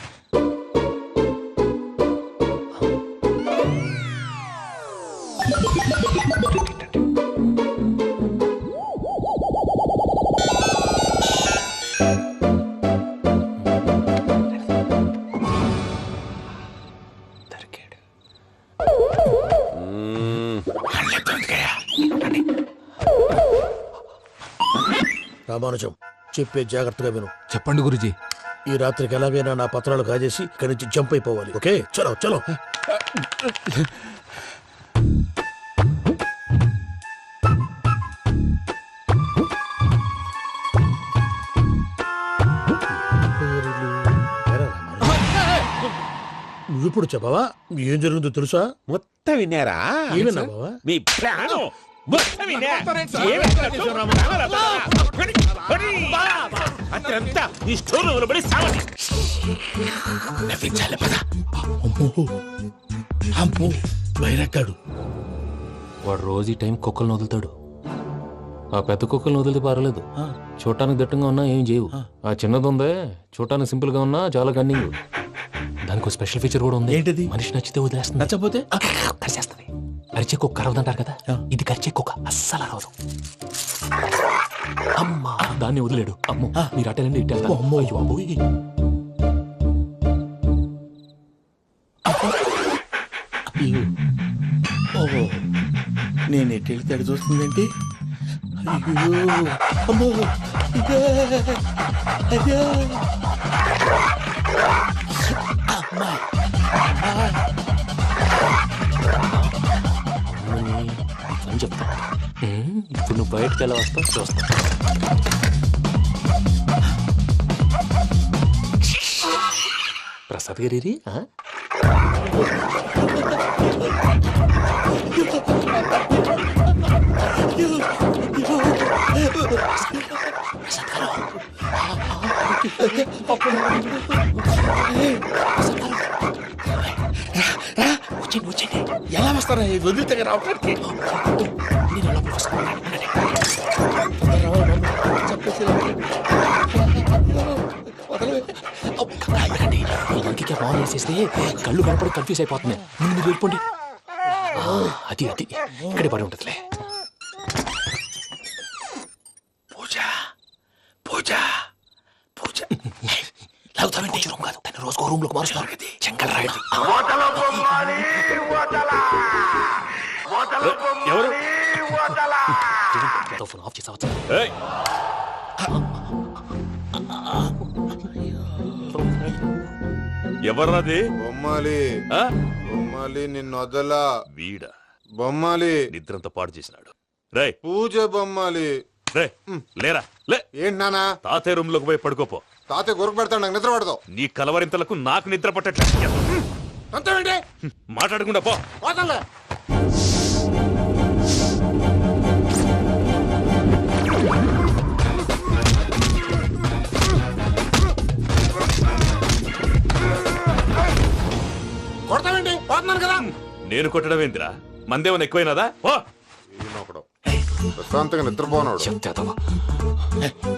రామానుజం చెప్పే జాగ్రత్తగా విను. చెప్పండి గురుజీ. ఈ రాత్రికి ఎలాగైనా నా పత్రాలు కాజేసి ఇక్కడి నుంచి జంప్ అయిపోవాలి. ఓకే, చలో చలో. నువ్విప్పుడు చెప్పవా ఏం జరుగుతుందో తెలుసా? మొత్తం విన్నారా? ఏమన్నా బావా? మీ ప్లాన్ మొత్తం విన్నా? అత్యంతా ఈ స్టోర్ నిలబడి సావండి. నవ్వించాలి. పద. అమ్మో అమ్మో బైరక్కాడు. వాడు రోజు ఈ టైం కుక్కలను వదులుతాడు. ఆ పెద్ద కుక్కలను వదిలితే పర్వాలేదు, చూడటానికి దట్టంగా ఉన్నా ఏం చేయవు. ఆ చిన్నది ఉందే చూడటానికి సింపుల్ గా ఉన్నా చాలా కన్నింగ్. దానికి ఒక స్పెషల్ ఫీచర్ కూడా ఉంది. ఏంటిది? మనిషి నచ్చితే వదిలేస్తుంది, నచ్చపోతే కరిచేస్తుంది. అరిచే కుక్క అరవదంటారు కదా, ఇది కరిచే కుక్క అస్సలు అరవదు. అమ్మా దాన్ని వదిలేడు. అమ్మో మీరు అటెండి ఇటు వెళ్తారు. అమ్మో అయ్యో అబ్బోయ్. ఓహో నేను ఎటు వెళ్తే అటు చూస్తుందేంటి? అయ్యో అమ్మో ఇదే అయ్యో అమ్మా అని చెప్తా. ఇప్పుడు నువ్వు బయటకు ఎలా వస్తావు చూస్తా. ప్రసాద్ గారి వచ్చేయండి. ఎలా వస్తారా వదిలితే రావడానికి? ఇంకే బాగా వేసేస్తే కళ్ళు కనపడి కన్ఫ్యూజ్ అయిపోతుంది. మీరు వెళ్ళిపోండి. అది అది ఇక్కడే పడి ఉంటుందిలే. పూజ పూజ పూజ లాగుతామంటే రూమ్ కాదు, తను రోజుకో రూమ్ లోకి మారుస్తారు. చెంగల్ రాయుడు ఎవరు? ఫోన్ ఆఫ్ చేసావచ్చు. ఎవర్రాది? బొమ్మాలి ఆ? బొమ్మాలి నిన్ను వదలా. వీడ బొమ్మాలి నిద్రంతా పాడు చేసినాడు. రే పూజ బొమ్మాలి. రే లేరా లే. ఏంటి నానా? తాతయ్య రూమ్ లోకి పోయి పడుకోపో. తాతయ్య గురకు పెడతాడు, నాకు నిద్ర పడతావు. నీ కలవరింతలకు నాకు నిద్ర పట్టట్లేదు. అంతేంటి? మాట్లాడకుండా పో. పోతాలే. కొడతావేంటి? పోతున్నాను కదా. నేను కొట్టడం ఏంటిరా? మందేమన్నా ఎక్కువైనదా? ఓ ఈయనొకడు ప్రశాంతంగా నిద్రపోనాడు. చెప్తావా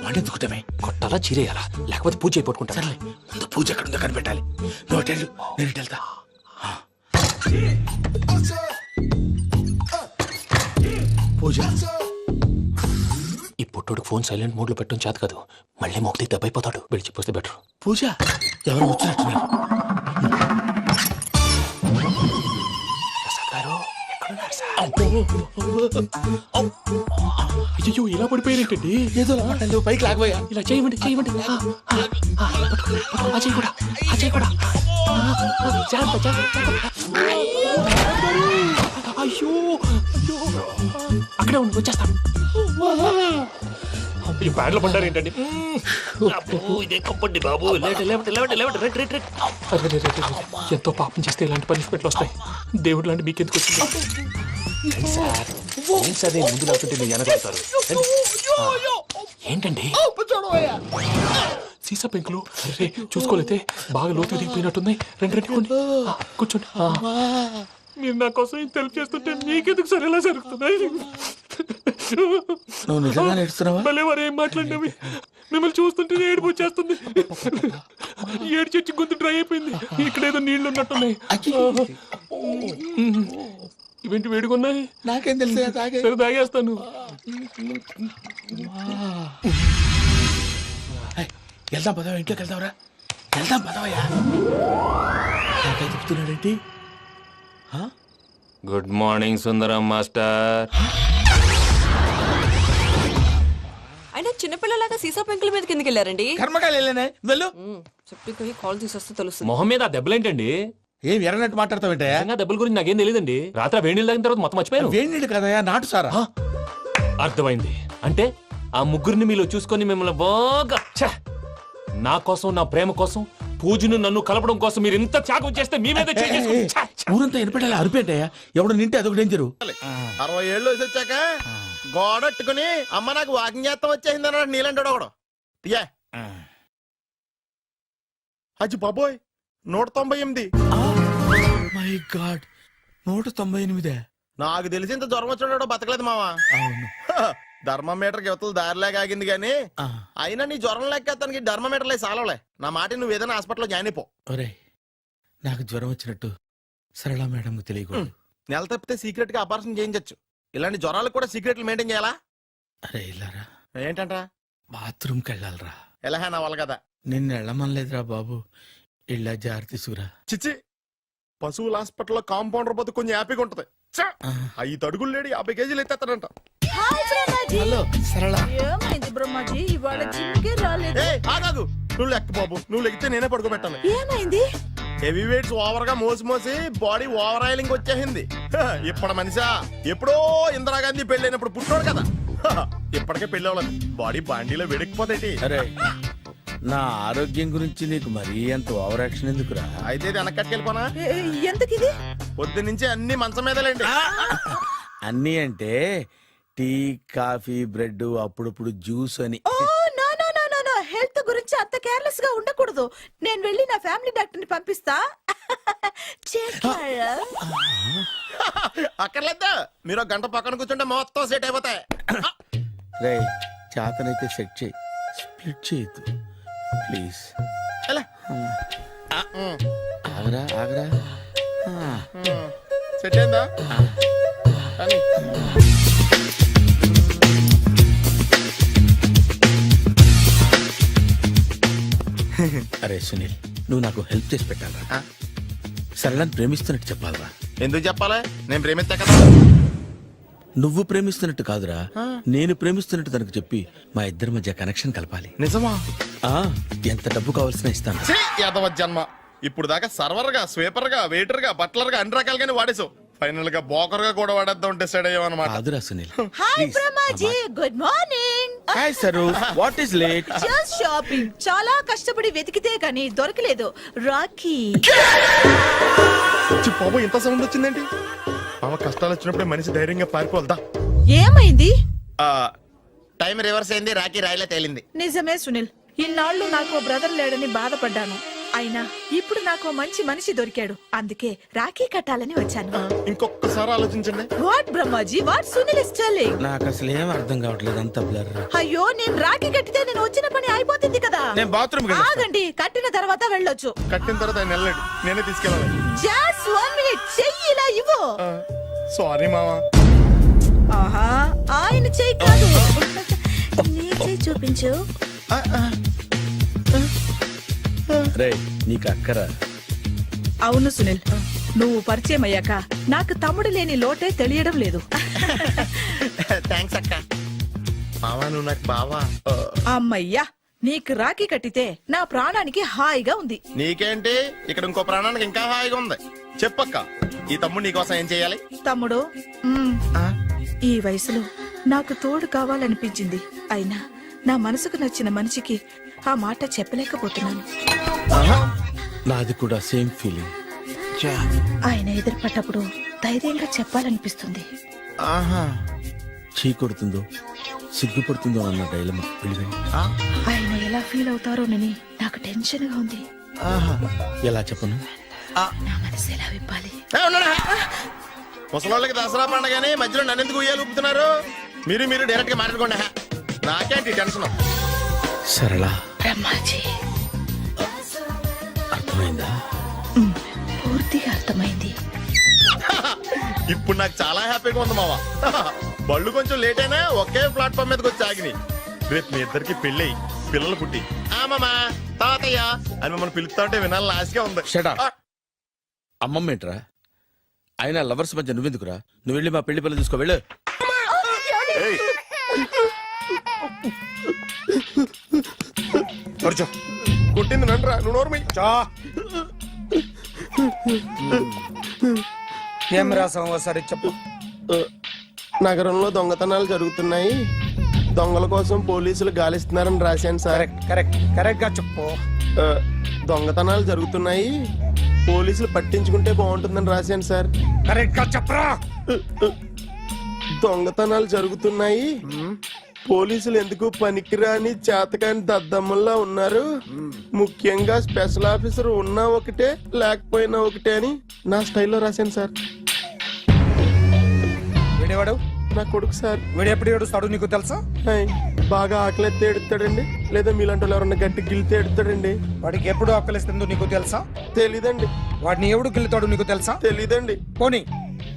వాడెందుకుంటామే? కొట్టాలా చీరేయాలా లేకపోతే పూజ అయిపోట్టుకుంటా. సర్లే ముందు పూజ ఎక్కడ ఉందో కనిపెట్టాలి. నువ్వు అటెండు, నేను ఇటు వెళ్తా. పూజ ఈ పుట్టుడికి ఫోన్ సైలెంట్ మోడ్ లో పెట్టడం చేత కాదు, మళ్ళీ మొక్కి దెబ్బైపోతాడు. వెళ్ళి చెప్పొస్తే బెటర్. పూజ ఎవరు వచ్చినట్టున్నారు? ప్రసాద్ గారు ఎక్కడున్నారు సార్? అయ్యో ఇలా పడిపోయినట్టండి. ఏదో మాట్లాడలేవు, పైకి లాగబోయా. ఇలా చేయమండి చేయమండి. ఆ చేయి కూడా ఆ చేయి కూడా. జాగ్రత్త జాగ్రత్త. అయ్యో అయ్యో అక్కడే ఉండి వచ్చేస్తాను. ఈ బ్యాగ్ లో పడ్డారు ఏంటండి? ఇదే కప్పండి బాబు. ఎంతో పాపం చేస్తే ఇలాంటి పనిష్మెంట్లు వస్తాయి. దేవుడు లాంటి మీకెందుకు వచ్చింది సార్? ఏం సార్ ముందు లేకుంటే మీరు వెనకాడతారు. ఏంటండి సీసా పెంకులు? అరే చూసుకోలేతే బాగా లోతు దిగిపోయినట్టున్నాయి. రెండు రెండు కొన్ని కూర్చోండి. మీరు నా కోసం ఇంత హెల్ప్ చేస్తుంటే మీకెందుకు సార్ ఎలా జరుగుతున్నాయి? నువ్వు నిజంగా నేర్చుతున్నావా? భలే వారు ఏం మాట్లాడినవి. మిమ్మల్ని చూస్తుంటే ఏడుపు వచ్చేస్తుంది. ఏడు చచ్చి గొంతు డ్రై అయిపోయింది. ఇక్కడ ఏదో నీళ్లు ఉన్నట్టున్నాయి. ఇవేంటి వేడుకున్నాయి? నాకేం తెలుసు, తాగే. సరే తాగేస్తాను. వెళ్దాం పదవా, ఇంట్లోకి వెళ్దాంరా. వెళ్దాం పదవయ్యా. నాకై చెప్తున్నాడేంటి? గుడ్ మార్నింగ్ సుందరం మాస్టర్. అయినా చిన్నపిల్లలాగా సీసా పెంకుల మీద కిందకి వెళ్ళారండి. కర్మకాయలు వెళ్ళానే, వెళ్ళు. చెప్పి కాల్ తీసేస్తే తెలుస్తుంది. మొహం మీద ఆ దెబ్బలేంటండి? ఏం ఎర్రనట్టు మాట్లాడతావేంటే? నిజంగా దెబ్బల గురించి నాకేం తెలియదండి. రాత్రి వేడి నీళ్ళు తాగిన తర్వాత మొత్తం మర్చిపోయాను. వేడి నీళ్ళు కదయా, నాటు సారా. అర్థమైంది. అంటే ఆ ముగ్గురిని మీలో చూసుకొని మిమ్మల్ని బాగా నా కోసం, నా ప్రేమ కోసం, పూజను నన్ను కలపడం కోసం మీరు ఇంత త్యాగం చేస్తే మీ మీద చేయి చేసుకుని ఊరంతా ఎనపెట్టాలి, అరిపేంటయ్యా. ఎవడు నింటే అదొక డేంజరు. 60 ఏళ్ళు వచ్చాక గోడట్టుకుని అమ్మ నాకు వాకింగ్ చేస్తాం వచ్చేసింది అన్నాడు నీలంటాడు ఒకడు. యా అజ్జి బాబోయ్ 198. My God, 198. నాకు తెలిసి ఇంత జ్వరం వచ్చాడు బతకలేదు మావా. అవును. ధర్మమీటర్ యువతలు దారిలాగా ఆగింది గానీ అయినా నీ జ్వరం లెక్క అతనికి ధర్మమీటర్లే సాలవలే. నా మాట నువ్వు ఏదైనా హాస్పిటల్లో జాయిన్ అయిపో. ఒరే, నాకు జ్వరం వచ్చినట్టు సరళ మేడం తెలియకూడదు. నెల తప్పితే సీక్రెట్ గా ఆపరేషన్ చేయించచ్చు. ఇలాంటి జ్వరాలకు కూడా సీక్రెట్లు మెయింటైన్ చేయాలా? అరే ఇల్లారా, ఏంటంట? బాత్రూమ్కి వెళ్ళాలరా. ఎలా నా వాళ్ళ కదా. నిన్ను వెళ్ళమనలేదురా బాబు. ఇళ్ళ జారి తీసుకురా. చిచ్చి, పశువుల హాస్పిటల్లో కాంపౌండర్ బతు కొంచెం హ్యాపీగా ఉంటది. 5 అడుగులు లేడి 50 కేజీలు ఎత్తేస్తాడంట. హలో సరళ. ఏమైంది బ్రహ్మాజీ, ఇవాళ జిమ్కే రాలేదు? ఆగాగు, నువ్వు లెక్క బాబు. నువ్వు లెక్కితే నేనే పడుకోబెట్టాను. ఏమైంది? హెవీ వెయిట్స్ ఓవర్ గా మోసి మోసి బాడీ ఓవర్ ఆయిలింగ్ వచ్చేసింది. ఇప్పుడు మనిషా ఎప్పుడో ఇందిరాగాంధీ పెళ్ళైనప్పుడు పుట్టాడు కదా. ఇప్పటికే పెళ్ళి అవ్వలేదు. బాడీ బాండీలో వెడికిపోతాయి. అరే, నా ఆరోగ్యం గురించి నీకు మరీ అంత ఓవర్ యాక్షన్ ఎందుకురా? అయితే ఇది వెనకట్టుకెళ్ళిపోనా? ఎందుకు ఇది? పొద్దున్నుంచి అన్ని మంచం మీదలేండి. అన్నీ అంటే టీ, కాఫీ, బ్రెడ్, అప్పుడప్పుడు జ్యూస్ అని. హెల్త్ గురించి అంత కేర్లెస్ గా ఉండకూడదు. నేను వెళ్ళి నా ఫ్యామిలీ డాక్టర్ ని పంపిస్తా. అక్కర్లేదా, మీరు ఒక గంట పక్కన కూర్చుంటే మొత్తం సెట్ అయిపోతాయి. రే, చేతనైతే సెట్ చేయి, స్ప్లిట్ చేయొద్దు ప్లీజ్. ఆగరా ఆగరా. సెట్ అయిందా? అరే సునీల్, నువ్వు నాకు హెల్ప్ చేసి పెట్టాలరా. సరళని ప్రేమిస్తున్నట్టు చెప్పాలరా. ఎందుకు చెప్పాలి? నేను ప్రేమిస్తా కదా. నువ్వు ప్రేమిస్తున్నట్టు కాదురా, నేను ప్రేమిస్తున్నట్టు తనకు చెప్పి మా ఇద్దరి మధ్య కనెక్షన్ కలపాలి. నిజమా? ఎంత డబ్బు కావాల్సిన ఇస్తాను. యాదవ జన్మ. ఇప్పుడు దాకా సర్వర్ గా, స్వీపర్ గా, వెయిటర్ గా, బట్లర్ గా అన్ని రకాలుగానే వాడేసావు. ఫైనల్ గా బోకర్ గా కూడా వాడేద్దాం డిసైడ్ అయ్యామన్నమాట. కాదురా Sunil. Hi Brahmaji, good morning. Hi sir, what is late? Just shopping. చాలా కష్టపడి వెతికితే కానీ దొరకలేదు. రాఖీ. బాబు ఇంత సౌండ్ వచ్చిందేంటి? మామ కష్టాలు వచ్చినప్పుడే మనిషి ధైర్యంగా పారిపోల్దా. ఏమైంది? టైం రివర్స్ అయింది. రాఖీ రాయిలా తేలింది. నిజమే సునీల్, ఇన్నాళ్ళు నాకు బ్రదర్ లేడని బాధపడ్డాను. అయినా ఇప్పుడు నాకు మంచి మనిషి దొరికాడు. అందుకే రాఖీ కట్టాలని వచ్చాను. ఇంకొకసారి ఆలోచించండి. What Brahmaji, what Sunil is telling? నాకు అసలు ఏం అర్థం కావట్లేదు, అంత బ్లర్. అయ్యో, నేను రాఖీ కట్టితే నేను వచ్చిన పని అయిపోతుంది కదా. నేను బాత్రూమ్ ఆగండి, కట్టిన తర్వాత వెళ్ళొచ్చు. కట్టిన తర్వాత ఆయన వెళ్ళండి, నేనే తీసుకెళ్ళాలి. జస్ట్ 1 minute, చెయ్యి ఇలా ఇవ్వు. సారీ మామా. ఆహా, ఆయన చెయ్యి కాదు, నీ చెయ్యి చూపించు. రే, నీకు అక్కరా? అవును సునీల్, నువ్వు పరిచయం అయ్యాక నాకు తమ్ముడు లేని లోటే తెలియడం లేదు. థ్యాంక్స్ అక్క. మావా నువ్వు నాకు బావా. అమ్మయ్యా, నీకు రాఖీ కట్టితే నా ప్రాణానికి హాయిగా ఉంది. నీకేంటి, ఇక్కడ ఇంకో ప్రాణానికి ఇంకా హాయిగా ఉంది. చెప్పక్క, ఈ తమ్ముడు నీకోసం ఏం చెయ్యాలి? తమ్ముడు, ఈ వయసులో నాకు తోడు కావాలనిపించింది. అయినా నా మనసుకు నచ్చిన మనిషికి ఆ మాట చెప్పలేకపోతున్నాను. నాది కూడా సేమ్ ఫీలింగ్. ఆయన ఎదురుపడ్డప్పుడు ధైర్యంగా చెప్పాలనిపిస్తుంది. చీ కొడుతుందో సిగ్గుపడుతుందో అన్న డైలమా. ఆయన ఎలా ఫీల్ అవుతారోనని నాకు టెన్షన్ గా ఉంది. ఎలా చెప్పను? నా మనసు ఎలా విప్పాలి? ముసలోళ్ళకి దసరా పండగని మధ్యలో నన్నెందుకు ఉయ్యాలు ఊపుతున్నారు? మీరు డైరెక్ట్ గా మాట్లాడుకోండి. నాకేంటి టెన్షన్? సరళ బ్రహ్మాజీ అర్థమైందా? పూర్తిగా అర్థమైంది. ఇప్పుడు నాకు చాలా హ్యాపీగా ఉంది మావా. బళ్ళు కొంచెం లేట్ అయినా ఒకే ప్లాట్ఫామ్ మీదకి వచ్చి ఆగినాయి. రేపు మీ ఇద్దరికి పెళ్ళి పిల్లలు పుట్టి మామా తాతయ్య అని మమ్మల్ని పిలుస్తా ఉంటే వినాలని ఆశగా ఉంది. Shut up. అమ్మమ్మ ఏంట్రా? అయినా లవర్స్ మధ్య నువ్వెందుకురా? నువ్వు వెళ్ళి మా పెళ్లి పిల్లలు తీసుకో వెళ్ళు. ఏయ్, కొట్టింది నండ్రా, నువ్వు నోర్మి. ఏం రాసాం ఒకసారి చెప్పు. నగరంలో దొంగతనాలు జరుగుతున్నాయి, దొంగల కోసం పోలీసులు గాలిస్తున్నారని రాశాను సార్. కరెక్ట్ గా చెప్పు. దొంగతనాలు జరుగుతున్నాయి, పోలీసులు పట్టించుకుంటే బాగుంటుందని రాశాను సార్. కరెక్ట్ గా చెప్పరా. దొంగతనాలు జరుగుతున్నాయి, పోలీసులు ఎందుకు పనికిరాని చేతకాని దద్దమ్మల్లా ఉన్నారు, ముఖ్యంగా స్పెషల్ ఆఫీసర్ ఉన్నా ఒకటే లేకపోయినా ఒకటే అని నా స్టైల్లో రాశాను సార్. వీడేవాడు? నా కొడుకు సార్. వీడు ఎప్పుడు ఏడుస్తాడు నీకు తెలుసా? హాయ్, బాగా ఆకలిస్తే ఎడుతాడండి, లేదా మీలాంటి వాళ్ళు ఎవరన్నా గట్టి గిల్తే ఎడుతాడండి. వాడికి ఎప్పుడు ఆకలిస్తుందో నీకు తెలుసా? తెలీదండి. వాడిని ఎవడు గిల్లుతాడు నీకు తెలుసా? తెలీదండి. పోనీ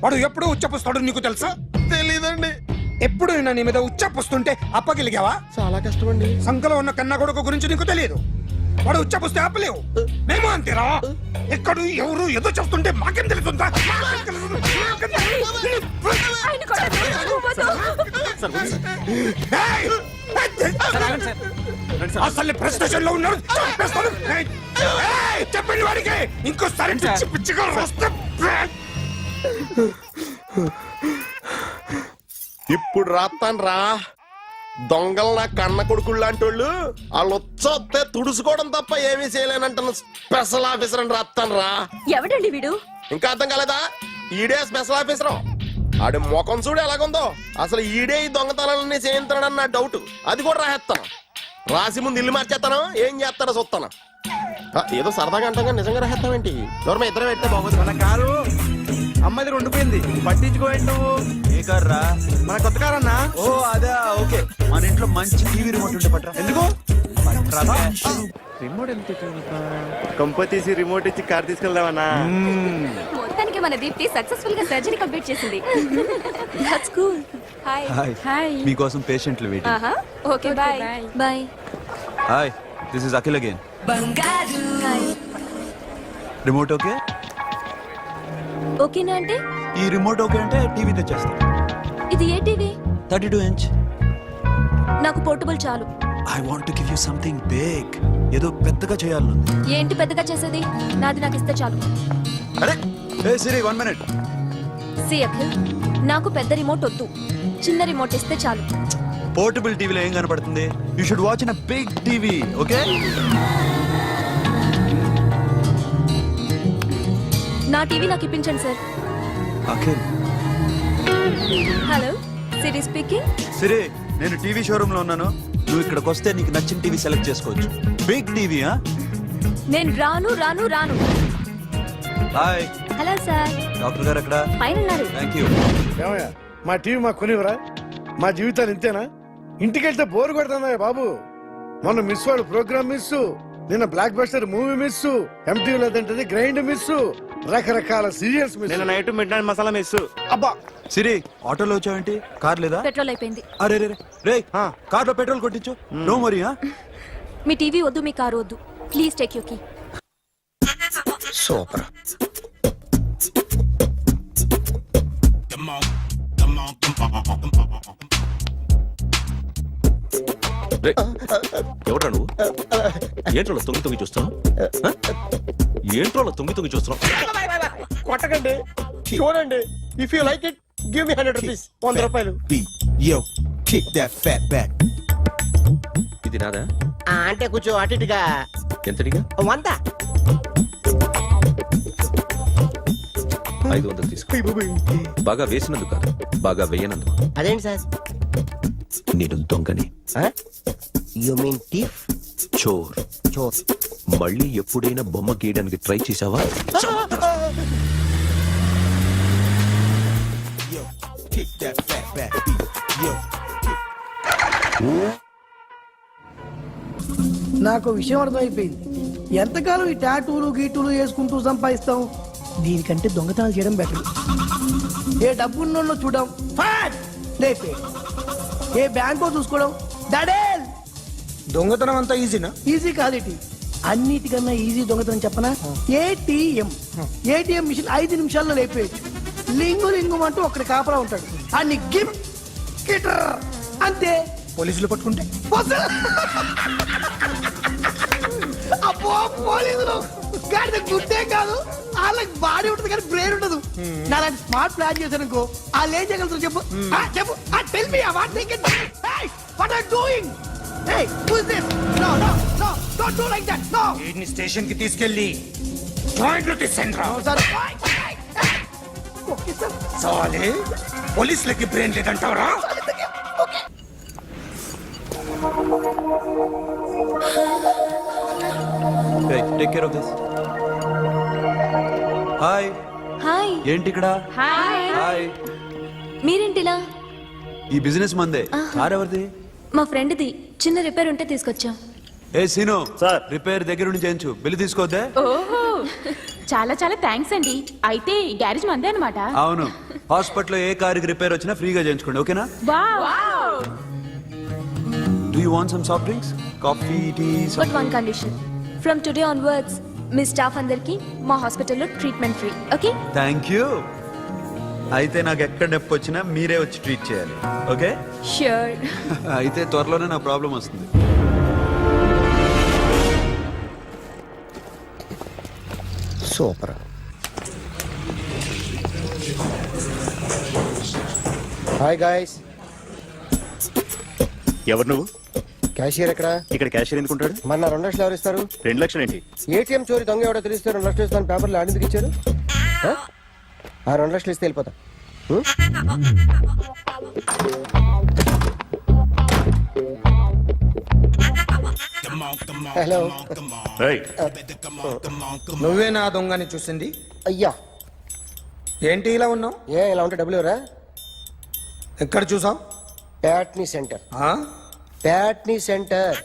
వాడు ఎప్పుడు ఉచ్చపుస్తాడు నీకు తెలుసా? తెలీదండి. ఎప్పుడు నీ మీద ఉచ్చపుస్తుంటే అప్పగిలిగావా? చాలా కష్టం అండి. సంకలో ఉన్న కన్న కొడుకు గురించి నీకు తెలియదు. వాడు ఉచ్చపుస్తే ఆపలేవు. మేము అంతేరా. ఎక్కడు ఎవరు ఏదో చెప్తుంటే మాకేం తెలుస్తుందా? ఏయ్! అసలు ప్రెస్టేషన్ లో ఉన్నారు. చంపేస్తాను. ఏయ్! చెప్పండి వాడికి ఇంకోసారి పిచ్చి పిచ్చిగా వస్తే ఇప్పుడు రాస్తాను రా. దొంగలు నా కన్న కొడుకులు లాంటి వాళ్ళు వాళ్ళు వచ్చొస్తే తుడుచుకోవడం తప్ప ఏమీ చేయలేనంటున్న స్పెషల్ ఆఫీసర్ అని రాస్తాను రా. ఎవడండి వీడు? ఇంకా అర్థం కాలేదా? ఈడే స్పెషల్ ఆఫీసర్. ఆడి ముఖం చూడు ఎలాగుందో. అసలు ఈడే ఈ దొంగతనాలన్నీ చేయించాడని నా డౌట్. అది కూడా రాసేస్తాను. రాసి ముందు ఇల్లు మార్చేస్తాను, ఏం చేస్తానో చూస్తాను. ఏదో సరదాగా అంటాం కానీ నిజంగా రాసేస్తామేంటి? ఎవరు ఇద్దరం పెట్టే బాగోదు. మన కారు అమ్మాయిది ఉండిపోయింది, పట్టించుకోండి నువ్వు. ఏ కారు రా? మన కొత్త కారు అన్నా. ఓ అదే, ఓకే. మన ఇంట్లో మంచి టీవీ రిమోట్ ఉంటే పట్రా. ఎందుకు? రిమోట్ ఎంత కంప తీసి రిమోట్ ఇచ్చి కార్ తీసుకెళ్దామన్నా. మొత్తానికి మన దీప్తి సక్సెస్ఫుల్ గా సర్జరీ కంప్లీట్ చేసింది. That's cool. హాయ్. హాయ్. మీకోసం పేషెంట్లు waiting. Okay bye. Bye. Hi, this is Akhil again. Hi. Remote okay? ఓకేనా అంటే? ఈ రిమోట్ ఓకే అంటే టీవీ తెచ్చేస్తా. ఇది ఏ టీవీ? 32 inch. నాకు పోర్టబుల్ చాలు. I want to give you something big. ఏదో పెద్దగా చేయాలనుంది. ఏంటి పెద్దగా చేసేది? నాది నాకు ఇస్తే చాలు. అరే ఏ సిరి 1 minute. సి అఖిల్, నాకు పెద్ద రిమోట్ వద్దు, చిన్న రిమోట్ ఇస్తే చాలు. పోర్టబుల్ టీవీలో ఏం కనపడుతుంది? You should watch in a big TV, okay? నా టీవీ నాకు ఇప్పించండి sir. Akhil. Hello, Siri speaking. Siri, నేను టీవీ షోరూమ్ లో ఉన్నాను. నువ్వు ఇక్కడికి వస్తే నీకు నచ్చిన టీవీ సెలెక్ట్ చేసుకోవచ్చు. Big TV. నేను రాను రాను రాను. హాయ్. Hello sir. డాక్టర్ గారు ఎక్కడ? పైన ఉన్నారు. Thank you. ఏమయ్యా, మా టీవీ మాకు కొనివరా? మా జీవితాలు ఇంతేనా? ఇంటికెళ్తే బోర్ కొడుతుందా బాబు? మొన్న మిస్ వాళ్ళు ప్రోగ్రామ్ మిస్, నిన్న block buster movie miss, MTV లేదంటే గ్రైండ్ మిస్, రకరకాల సీరియల్స్ మిస్. నేను night mid night masala miss. అబ్బా, సిరి, ఆటోలో వచ్చావేంటి? కార్ లేదా? పెట్రోల్ అయిపోయింది. అరే రే రే, కార్లో పెట్రోల్ కొట్టించు. నో మరి. మీ టీవీ వద్దు, మీ కారు వద్దు. Please take your key. Super. ఎవడ్రా నువ్వు? ఏంట్రోలో తొంగి తొంగి చూస్తున్నావు? ఏంట్రోలో తొంగి తొంగి చూస్తున్నావు? కొట్టకండి, చూడండి. If you like it give me 100 rupees. 100 రూపాయలు. ఇది నాదా? అంటే కొంచెం అటు ఇటుగా. ఎంతడిగా? 100. 500 తీసుకో. బాగా వేసినందుకు కాదు, బాగా వేయనందుకు. అదేంటి సార్? నేను దొంగని. You mean thief? చోర్. చోర్. మళ్ళీ ఎప్పుడైనా బొమ్మ గీయడానికి ట్రై చేసావా? Kick that fat back. నాకు విషయం అర్థమైపోయింది. ఎంతకాలం ఈ టాటూలు గీటూలు వేసుకుంటూ సంపాదిస్తాం? దీనికంటే దొంగతనాలు చేయడం బెటర్. ఏ డబ్బున్నోళ్ళు చూడడం ఫాట్ లేపే, ఏ బ్యాంకో చూసుకోవడం దడేల్. దొంగతనం అంతా ఈజీనా? ఈజీ కాదేటి, అన్నిటికన్నా ఈజీ దొంగతనం చెప్పనా? ఏటీఎం మిషన్ 5 నిమిషాల్లో లేపేయచ్చు. లింగు లింగు అంటూ ఒకటి కాపలా ఉంటాడు, అన్ని గిమ్ గిటర్ అంతే. పోలీసులు పట్టుకుంటే అబ్బో పోలీసులు గాడిద గుడ్డే కాదు, వాళ్ళకి బాడీ ఉంటుంది కానీ బ్రెయిన్ ఉండదు. నాలాంటి స్మార్ట్ ప్లాన్ చేశాను వాళ్ళు ఏం చేయగలుగుతారు చెప్పు? చెప్పు, tell me what they can what are doing. Hey, who is this? No, no, no, don't do like that. No. వీడిని స్టేషన్ కి తీసుకెళ్ళి జాయింట్ లో తీసుకెళ్ళరా. No, sir. Okay, sir. సాలే పోలీసులకి బ్రెయిన్ లేదంటావరా? Okay. Take care of this. Hi. Hi. ఏంటి ఇక్కడ? Hi. Hi. మీరేంటిలా? ఈ బిజినెస్ మందే. కార్ ఎవరిది? మా ఫ్రెండ్ది. చిన్న రిపేర్ ఉంటే తీసుకొచ్చా. ఏ సీను సార్, రిపేర్ దగ్గర నుండి చేయించు, బిల్లు తీసుకోవద్దే. ఓహో, చాలా చాలా థ్యాంక్స్ అండి. అయితే ఈ గ్యారేజ్ మందే అన్నమాట. అవును, హాస్పిటల్లో ఏ కారుకి రిపేర్ వచ్చినా ఫ్రీగా చేయించుకోండి, ఓకేనా? Wow. Do you want some soft drinks, coffee, tea? But one condition, from today onwards మీ స్టాఫ్ అందరికి మా హాస్పిటల్లో treatment free. Okay? Thank you. అయితే నాకు ఎక్కడ నొప్పి వచ్చినా మీరే వచ్చి ట్రీట్ చేయాలి, ఓకే? ష్యూర్. అయితే త్వరలోనే నా ప్రాబ్లం వస్తుంది. సూపర్. Hi guys. ఎవరు నువ్వు? క్యాషియర్ ఎక్కడ? ఇక్కడ క్యాషియర్ ఎందుకుంటాడు? మన 2 లక్షలు ఎవరు ఇస్తారు? 2 లక్షలు ఏంటి? ఏటీఎం చోరీ దొంగ ఎవడో తెలిస్తే 2 లక్షలు ఇస్తాను పేపర్లో ఆడిందుకు ఇచ్చారు. ఆ 2 లక్షలు ఇస్తే వెళ్ళిపోతా. హలో. నువ్వే నా దొంగని చూసింది? అయ్యా, ఏంటి ఇలా ఉన్నావు? ఇలా ఉంటే డబ్బులు ఎవరా? ఎక్కడ చూసావు? ప్యాట్నీ సెంటర్. ప్యాట్నీ సెంటర్.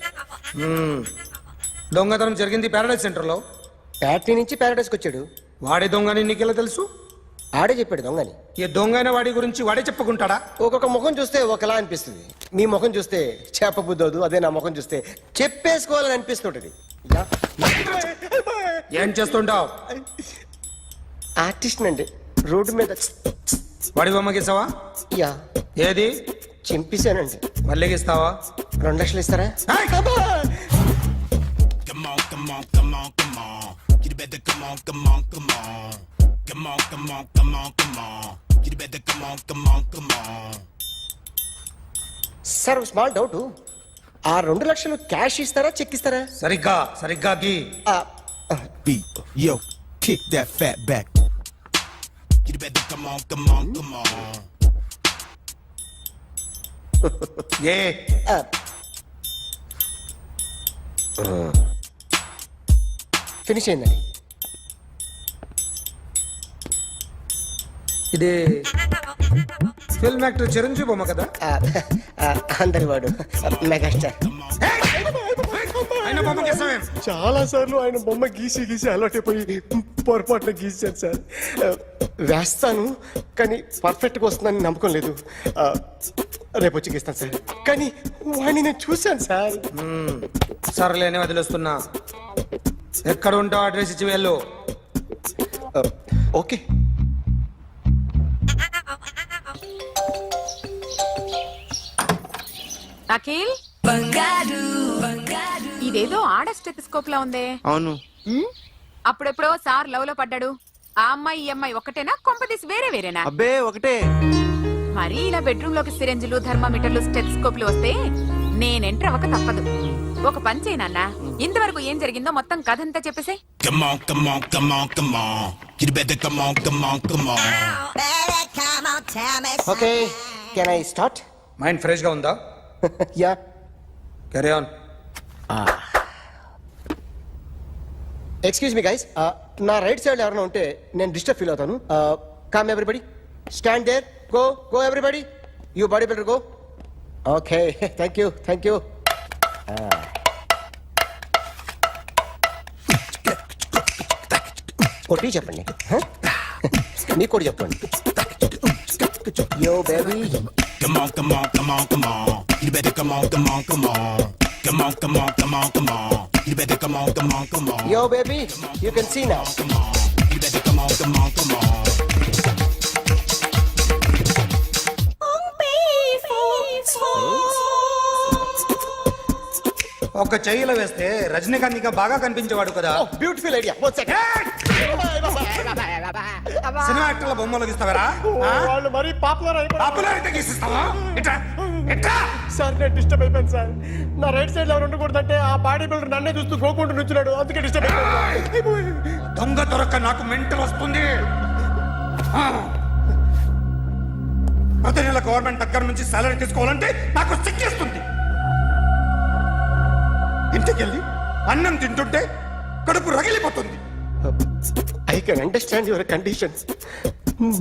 దొంగతనం జరిగింది ప్యారడైజ్ సెంటర్ లో. ప్యాట్నీ నుంచి ప్యారడైస్కి వచ్చాడు. వాడే దొంగని నీకెలా తెలుసు? ఆడే చెప్పాడు దొంగని. ఈ దొంగైన వాడి గురించి వాడే చెప్పుకుంటాడా? ఒక్కొక్క ముఖం చూస్తే ఒకలా అనిపిస్తుంది. మీ ముఖం చూస్తే చెప్పబుద్దోదు, అదే నా ముఖం చూస్తే చెప్పేసుకోవాలని అనిపిస్తుంటది. ఏం చేస్తుంటావు? ఆర్టిస్ట్ అండి. రోడ్డు మీద వాడి బొమ్మ గీసావా? యా. ఏది? చింపేశానండి. మళ్ళీ గీస్తావా? 2 లక్షలు ఇస్తారా? Sir, small doubt. ఆ 2 లక్షలు క్యాష్ ఇస్తారా, చెక్ ఇస్తారా? సరిగ్గా సరిగ్గా గీ. Yo, kick that fat back. A finish అయిందండి. ఇది ఫిల్మ్ యాక్టర్ చిరంజీవి బొమ్మ కదా? అందరి వాడు మెగాస్టార్. ఆయన బొమ్మ గీసావేం? చాలా సార్లు ఆయన బొమ్మ గీసి గీసి అలవాటైపోయి పొరపాటున గీసాను సార్. వేస్తాను కానీ పర్ఫెక్ట్గా వస్తుందని నమ్మకం లేదు. రేపు వచ్చి గీస్తాను సార్. కానీ వాడిని నేను చూశాను సార్. సర్లేని వదిలేస్తున్నా. ఎక్కడ ఉంటావు అడ్రస్ ఇచ్చి వెళ్ళు. ఓకే. అఖిల్, ఇదేదో ఆడ స్టెథోస్కోప్ లా ఉందే. అవును. అప్పుడెప్పుడో సార్ లవ్ లో పడ్డాడు. ఆ అమ్మాయి ఈ అమ్మాయి ఒకటేనా, కొంపదీసి వేరే వేరేనా? అబ్బే ఒకటే. మరి ఇలా బెడ్రూమ్ లోకి సిరెంజులు, థర్మామీటర్లు, స్టెథోస్కోప్లు వస్తే నేను ఎంటర్ అవ్వక తప్పదు. ఒక పని చేయి నాన్న, ఇంతవరకు ఏం జరిగిందో మొత్తం కథ అంతా చెప్పేసే. Okay, can I start? Mind fresh గా ఉందా? Yeah. Carry on. Excuse me guys, నా రైట్ సైడ్ ఎవరైనా ఉంటే నేను డిస్టర్బ్ ఫీల్ అవుతాను. Come everybody, stand there, go go everybody, you body builder go. Okay thank you thank you. కొట్టి చెప్పండి, మీకు కూడా చెప్పండి. Yo baby Come on, come on, come on, come on. You better come on, come on, come on. Come on, come on, come on, come on. You better come on, come on, come on. Yo baby you can see now. Come on. You better come on, come on, come on. ఒక చెయ్యిలో వేస్తే రజనీకాంత్ ఇంకా బాగా కనిపించేవాడు కదా. Beautiful idea. Cinema యాక్టర్ల బొమ్మలు గీస్తావరా? వాళ్ళు మరీ popular అయిపోయారు. Popularity గీసిస్తావా? ఇట్రా ఇట్రా. సార్ నేను డిస్టర్బ్ అయిపోయాను సార్. నా రైట్ సైడ్ లో ఎవరు ఉండకూడదంటే ఆ బాడీ బిల్డర్ నన్నే చూస్తూ గోకుంటూ నుంచున్నాడు, అందుకే డిస్టర్బ్ అయిపోయాను. దొంగ దొరక్క నాకు మెంటల్ వస్తుంది. ప్రతి నెల గవర్నమెంట్ దగ్గర నుంచి సాలరీ తీసుకోవాలంటే నాకు సిగ్గేస్తుంది. ఇంటికెళ్ళి అన్నం తింటుంటే కడుపు రగిలిపోతుంది. I can understand your conditions,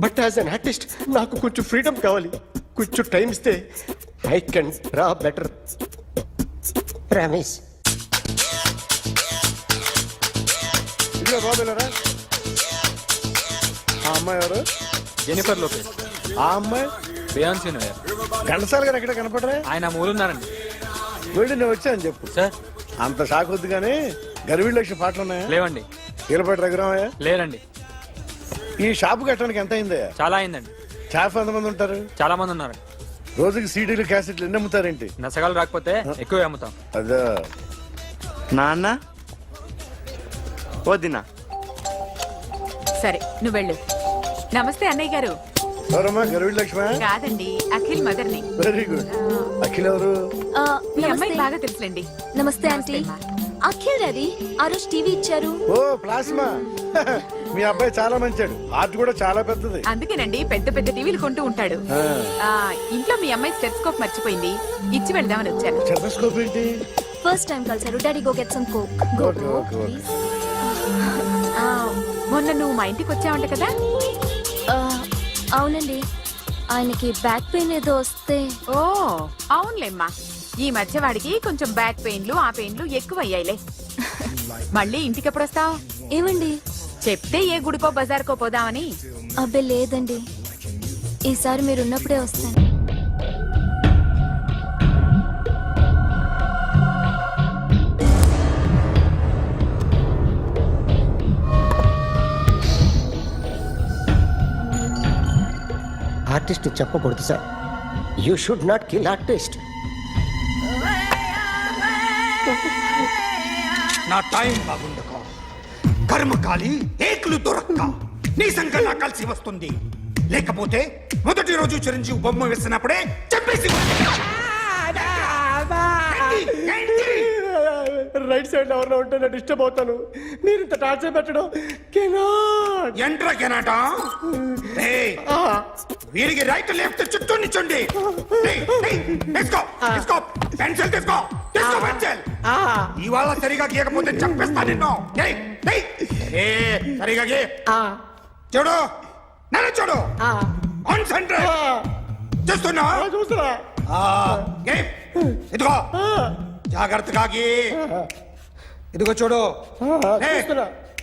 but as an artist నాకు కొంచెం ఫ్రీడమ్ కావాలి. కొంచెం టైం ఇస్తే I can draw better. Ramesh ఇదిగో బాబులరా. ఆ అమ్మాయి ఎవరు? Jennifer Lopez. ఆ అమ్మాయి బియాన్సీ నోయర్. ఘంటసాల గారు ఎక్కడ కనపడరా? ఆయన మూలున్నారండి. వెళ్ళి నేను వచ్చాను చెప్పు. సార్ అంత షాక్ వద్దు కానీ గర్వీళ్ళు లక్ష పాటలు ఉన్నాయా? లేవండి. కీలపాటి రఘురామయ్య లేరండి. ఈ షాపు కట్టడానికి ఎంత అయిందయ్యా? చాలా అయిందండి. షాప్ ఎంతమంది ఉంటారు? చాలా మంది ఉన్నారు. రోజుకి సీడీలు క్యాసెట్లు ఎన్ని అమ్ముతారేంటి? నసగాలు రాకపోతే ఎక్కువ అమ్ముతాం. అదా నాన్న వద్దినా. సరే నువ్వు వెళ్ళు. నమస్తే అన్నయ్య గారు. ఎవరమ్మా? గర్వీళ్ళ లక్ష్మ? కాదండి, అఖిల్ మదర్ని. Very good. అఖిల్ ఎవరు? మీ అమ్మాయి బాగా తెలుసులేండి. నమస్తే ఆంటీ. అఖిల్ డాడీ ఆ రోజు టీవీ ఇచ్చారు. ఓ ప్లాస్మా. మీ అబ్బాయి చాలా మంచాడు. ఆర్ట్ కూడా చాలా పెద్దది. అందుకేనండి పెద్ద పెద్ద టీవీలు కొంటూ ఉంటాడు. ఇంట్లో మీ అమ్మాయి స్టెత్స్కోప్ మర్చిపోయింది, ఇచ్చి వెళ్దామని వచ్చాను. స్టెథోస్కోప్ ఏంటి? ఫస్ట్ టైం కలిసారు. Daddy go get some coke. Okay okay okay. మొన్న నువ్వు మా ఇంటికి వచ్చావంట కదా? అవునండి, ఆయనకి బ్యాక్ పెయిన్ ఏదో వస్తే. ఓ అవునులేమ్మా, ఈ మధ్య వాడికి కొంచెం బ్యాక్ పెయిన్లు ఆ పెయిన్లు ఎక్కువ అయ్యాయిలే. మళ్ళీ ఇంటికి ఎప్పుడు వస్తావు? ఏమండి చెప్తే ఏ గుడికో బజార్కో పోదామని. అబ్బే లేదండి, ఈసారి మీరు ఉన్నప్పుడే వస్తాను. ఆర్టిస్ట్ చెప్పకూడదు sir. You should not kill artist. నా టైం బాగుండక కర్మకాలి ఏకులు దొరక్క నీ సంకల్లా కలిసి వస్తుంది. లేకపోతే మొదటి రోజు చిరంజీవి బొమ్మ వేసినప్పుడే చెప్పేసి రైట్ సైడ్ ఎవరిలో ఉంటే నేను డిస్టర్బ్ అవుతాను. మీరు ఇంత టార్చర్ పెట్టడం ఎంట్రా కెనాట. వీరికి రైట్ లెఫ్ట్ చుట్టూ నిచ్చండి. తీసుకో తీసుకో పెన్సిల్ తీసుకో తీసుకో పెన్సిల్. ఇవాళ సరిగా గీయకపోతే చంపేస్తా నిన్ను. సరిగా గీ. చూడు నన్ను చూడు. కాన్సంట్రేట్ చూస్తున్నా చూస్తున్నా. ఇదిగో జాగ్రత్తగా గీ. ఇదిగో చూడు.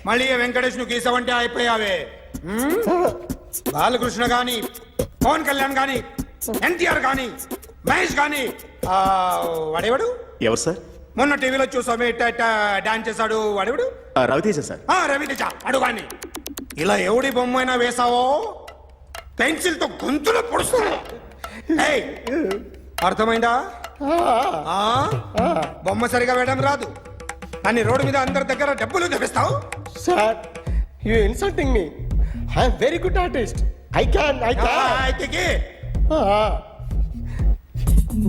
మళ్ళీ వెంకటేష్ ను గీసావంటే అయిపోయావే. బాలకృష్ణ గాని పవన్ కళ్యాణ్ గాని ఎన్టీఆర్ గాని మహేష్ గాని వాడేవాడు ఎవరు సార్? మొన్న టీవీలో చూసామే డాన్స్ చేశాడు వాడేవాడు? రవితేజ సార్. రవితేజ అడుగాని. ఇలా ఎవడి బొమ్మ అయినా వేసావో పెన్సిల్ తో గొంతులో పొడుస్తా. అర్థమైందా? బొమ్మ సరిగా వేయడం రాదు అని రోడ్డు మీద అందరి దగ్గర డబ్బులు తెప్పిస్తావు. Sir you insulting me. I'm very good artist. I can అయితే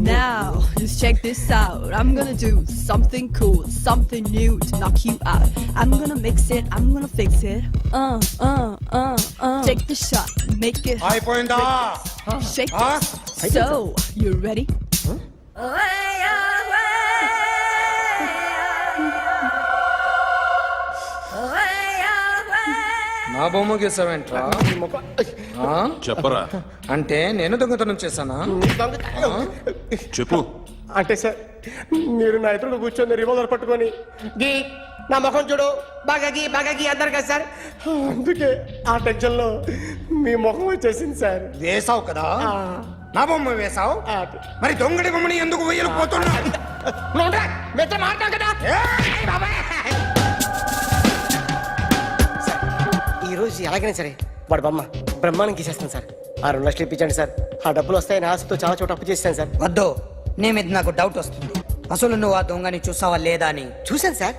Now, just check this out. I'm gonna do something cool, something new to knock you out. I'm gonna mix it, I'm gonna fix it. Take the shot, make it hot. అయిపోయిందా? Shake it. So, you ready? నా బొమ్మ గీసావేంట్రా చెప్పరా అంటే నేను దొంగతనం చేశానా చెప్పు అంటే సార్ మీరు నా ఎదురు కూర్చొని రివాల్వర్ పట్టుకొని గీ నా ముఖం చూడు బాగా గీ అన్నారు కదా సార్, అందుకే ఆ టెన్షన్ లో మీ ముఖం వచ్చేసింది సార్. వేసావు కదా, నా బొమ్మ వేసావు, మరి దొంగడి బొమ్మని ఎందుకు వేయలు పోతున్నా? మాట్లాడు కదా ఈ రోజు ఎలాగైనా సరే వాడు బొమ్మ బ్రహ్మాండం గీసేస్తాను సార్. ఆ 2 లక్షలు ఇప్పించండి సార్. ఆ డబ్బులు వస్తాయని ఆశతో చాలా చోట అప్పు చేస్తాను సార్. వద్దు, నీ మీద నాకు డౌట్ వస్తుంది. అసలు నువ్వు ఆ దొంగని చూసావా లేదా అని. చూశాను సార్.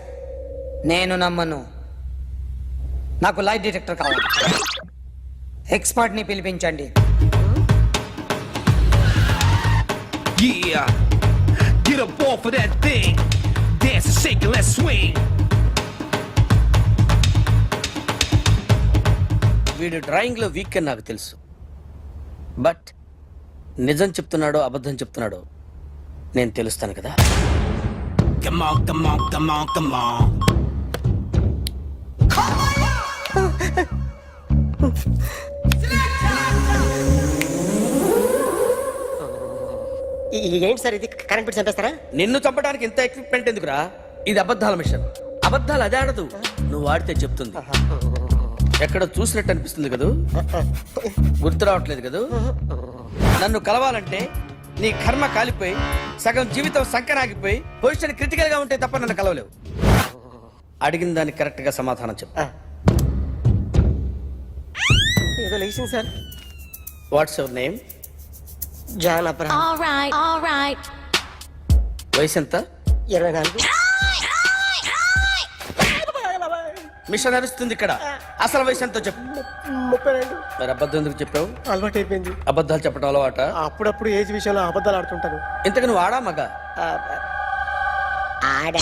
నేను నమ్మను. నాకు లైట్ డిటెక్టర్ కావాలి. ఎక్స్పర్ట్ ని పిలిపించండి. Yeah, get up off of that thing. Dance and shake and let's swing. వీడు డ్రాయింగ్లో వీక్ అని నాకు తెలుసు, బట్ నిజం చెప్తున్నాడో అబద్ధం చెప్తున్నాడో నేను తెలుస్తాను కదా. Come on, come on, come on, come on. ఏంటి సార్ ఇది, కరెంట్ బిల్ చంపేస్తారా? నిన్ను చంపడానికి ఇంత ఎక్విప్మెంట్ ఎందుకురా? ఇది అబద్ధాల మిషన్. అబద్ధాలు అదే ఆడదు, నువ్వు ఆడితే చెప్తుంది. ఎక్కడ చూసినట్టు అనిపిస్తుంది కదూ, గుర్తు రావట్లేదు కదూ. నన్ను కలవాలంటే నీ కర్మ కాలిపోయి సగం జీవితం సంకరాగిపోయి పొజిషన్ క్రిటికల్ గా ఉంటే తప్ప నన్ను కలవలేవు. అడిగిన దానికి కరెక్ట్ గా సమాధానం చెప్పు. ఏదో లేచింది sir. What's your name? John Abraham. వయసు ఎంత? 24. మిషన్ నడుస్తుంది ఇక్కడ. అసలు వయసు ఎంతో చెప్పు. 32. మరి అబద్ధం ఎందుకు చెప్పావు? అలవాటు అయిపోయింది. అబద్ధాలు చెప్పడం అలవాట? అప్పుడప్పుడు ఏజ్ విషయంలో అబద్ధాలు ఆడుతుంటాను. ఇంతకు నువ్వు ఆడా మగ? ఆడా.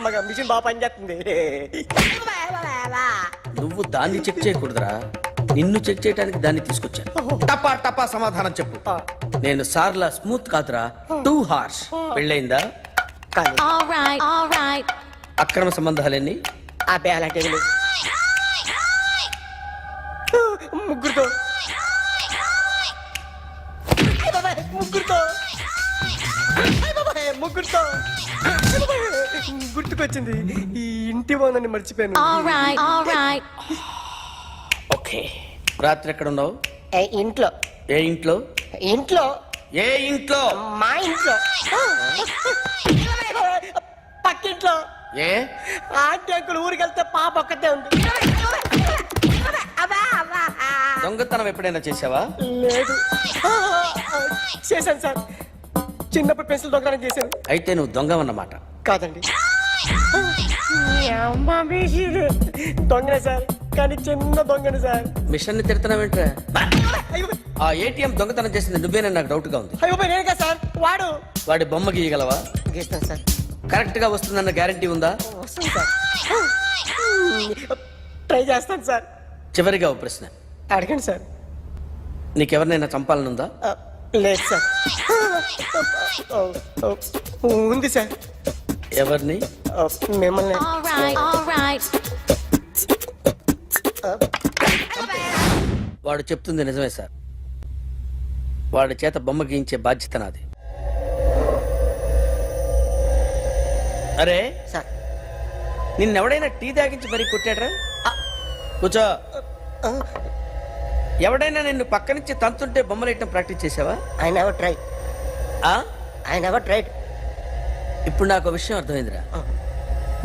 మగ మిషన్ బాగా పనిచేస్తుంది. నువ్వు దాన్ని చెక్ చేయకూడదురా, నిన్ను చెక్ చేయడానికి దాన్ని తీసుకొచ్చాను. టపా టపా సమాధానం చెప్పు. నేను సార్లా స్మూత్ కాదురా, టూ హార్ష్. పెళ్ళైందా? అక్రమ సంబంధాలన్నీ? అబ్బే అలాంటివి లేవు. ముగ్గురుతో గుర్తుకొచ్చింది. ఈ ఇంటి బాగుందని మర్చిపోయాను. ఓకే. రాత్రి ఎక్కడ ఉన్నావు? ఇంట్లో. ఏ ఇంట్లో? ఇంట్లో. ఏ ఇంట్లో? మా ఇంట్లో. పక్కింట్లో. ఏ ఆంటీ అంకుల్ ఊరికి వెళ్తే పాప ఒక్కతే ఉంది. దొంగతనం ఎప్పుడైనా చేసావా? లేదు. చేశాను సార్, చిన్నప్పుడు పెన్సిల్ దొంగతనం చేశాను. అయితే నువ్వు దొంగవన్నమాట. కాదండి, దొంగనే సార్, కానీ చిన్న దొంగని సార్. మిషన్ ని తిడుతున్నావేంట్రా? ఆ ఏటీఎం దొంగతనం చేసింది నువ్వేనని నాకు డౌట్ గా ఉంది. అయ్యో నేనే కదా సార్. వాడి బొమ్మ గీయగలవా? గీస్తాను సార్. కరెక్ట్ గా వస్తుందన్న గ్యారంటీ ఉందా? వస్తుంది సార్, ట్రై చేస్తాను సార్. చివరిగా ఓ ప్రశ్న అడగండి సార్. నీకెవరినైనా చంపాలనుందా? లేదు సార్. ఉంది సార్. ఎవరిని? మిమ్మల్ని. వాడు చెప్తుంది నిజమే సార్. వాడి చేత బొమ్మ గీయించే బాధ్యత నాది. అరే సార్, నిన్నెవడైనా టీ తాగించి మరీ కొట్టాడ్రా? కూర్చో. ఎవడైనా నిన్ను పక్క నుంచి తంతుంటే బొమ్మలు వేయటం ప్రాక్టీస్ చేసావా? I never tried. I never tried. ఇప్పుడు నాకు విషయం అర్థమైందిరా.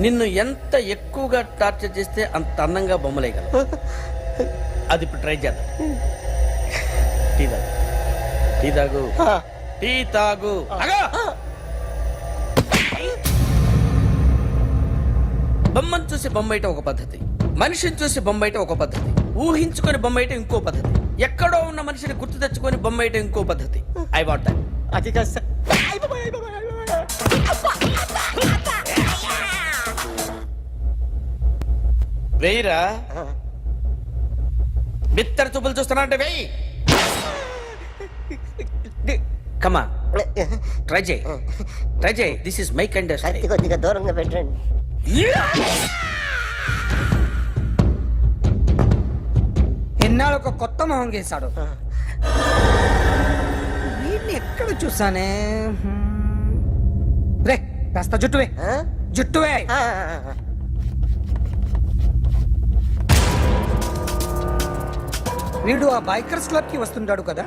నిన్ను ఎంత ఎక్కువగా టార్చర్ చేస్తే అంత అందంగా బొమ్మలేయగలవు. అది ఇప్పుడు ట్రై చేద్దాం. టీ తాగు, టీ తాగు, టీ తాగు. బొమ్మను చూసి బొమ్మేయటం ఒక పద్ధతి, మనిషిని చూసి బొమ్మేయటం ఒక పద్ధతి, ఊహించుకొని బొమ్మేయటం ఇంకో పద్ధతి, ఎక్కడో ఉన్న మనిషిని గుర్తు తెచ్చుకొని బొమ్మేయటం ఇంకో పద్ధతి. I want that. అది కాదు సార్. వెయ్యిరా. బిత్తర చూపులు చూస్తున్నా అంటే వెయ్యి. కమా, ట్రై చేయి, ట్రై చేయి. This is my kind. కొద్దిగా దూరంగా పెట్టండి. ఇన్నాళ్ళు ఒక కొత్త మొహం గీశాడు. వీడిని ఎక్కడ చూసానే? రే కాస్త జుట్టువే, జుట్టువే. వీడు ఆ బైకర్స్ క్లబ్ కి వస్తుంటాడు కదా.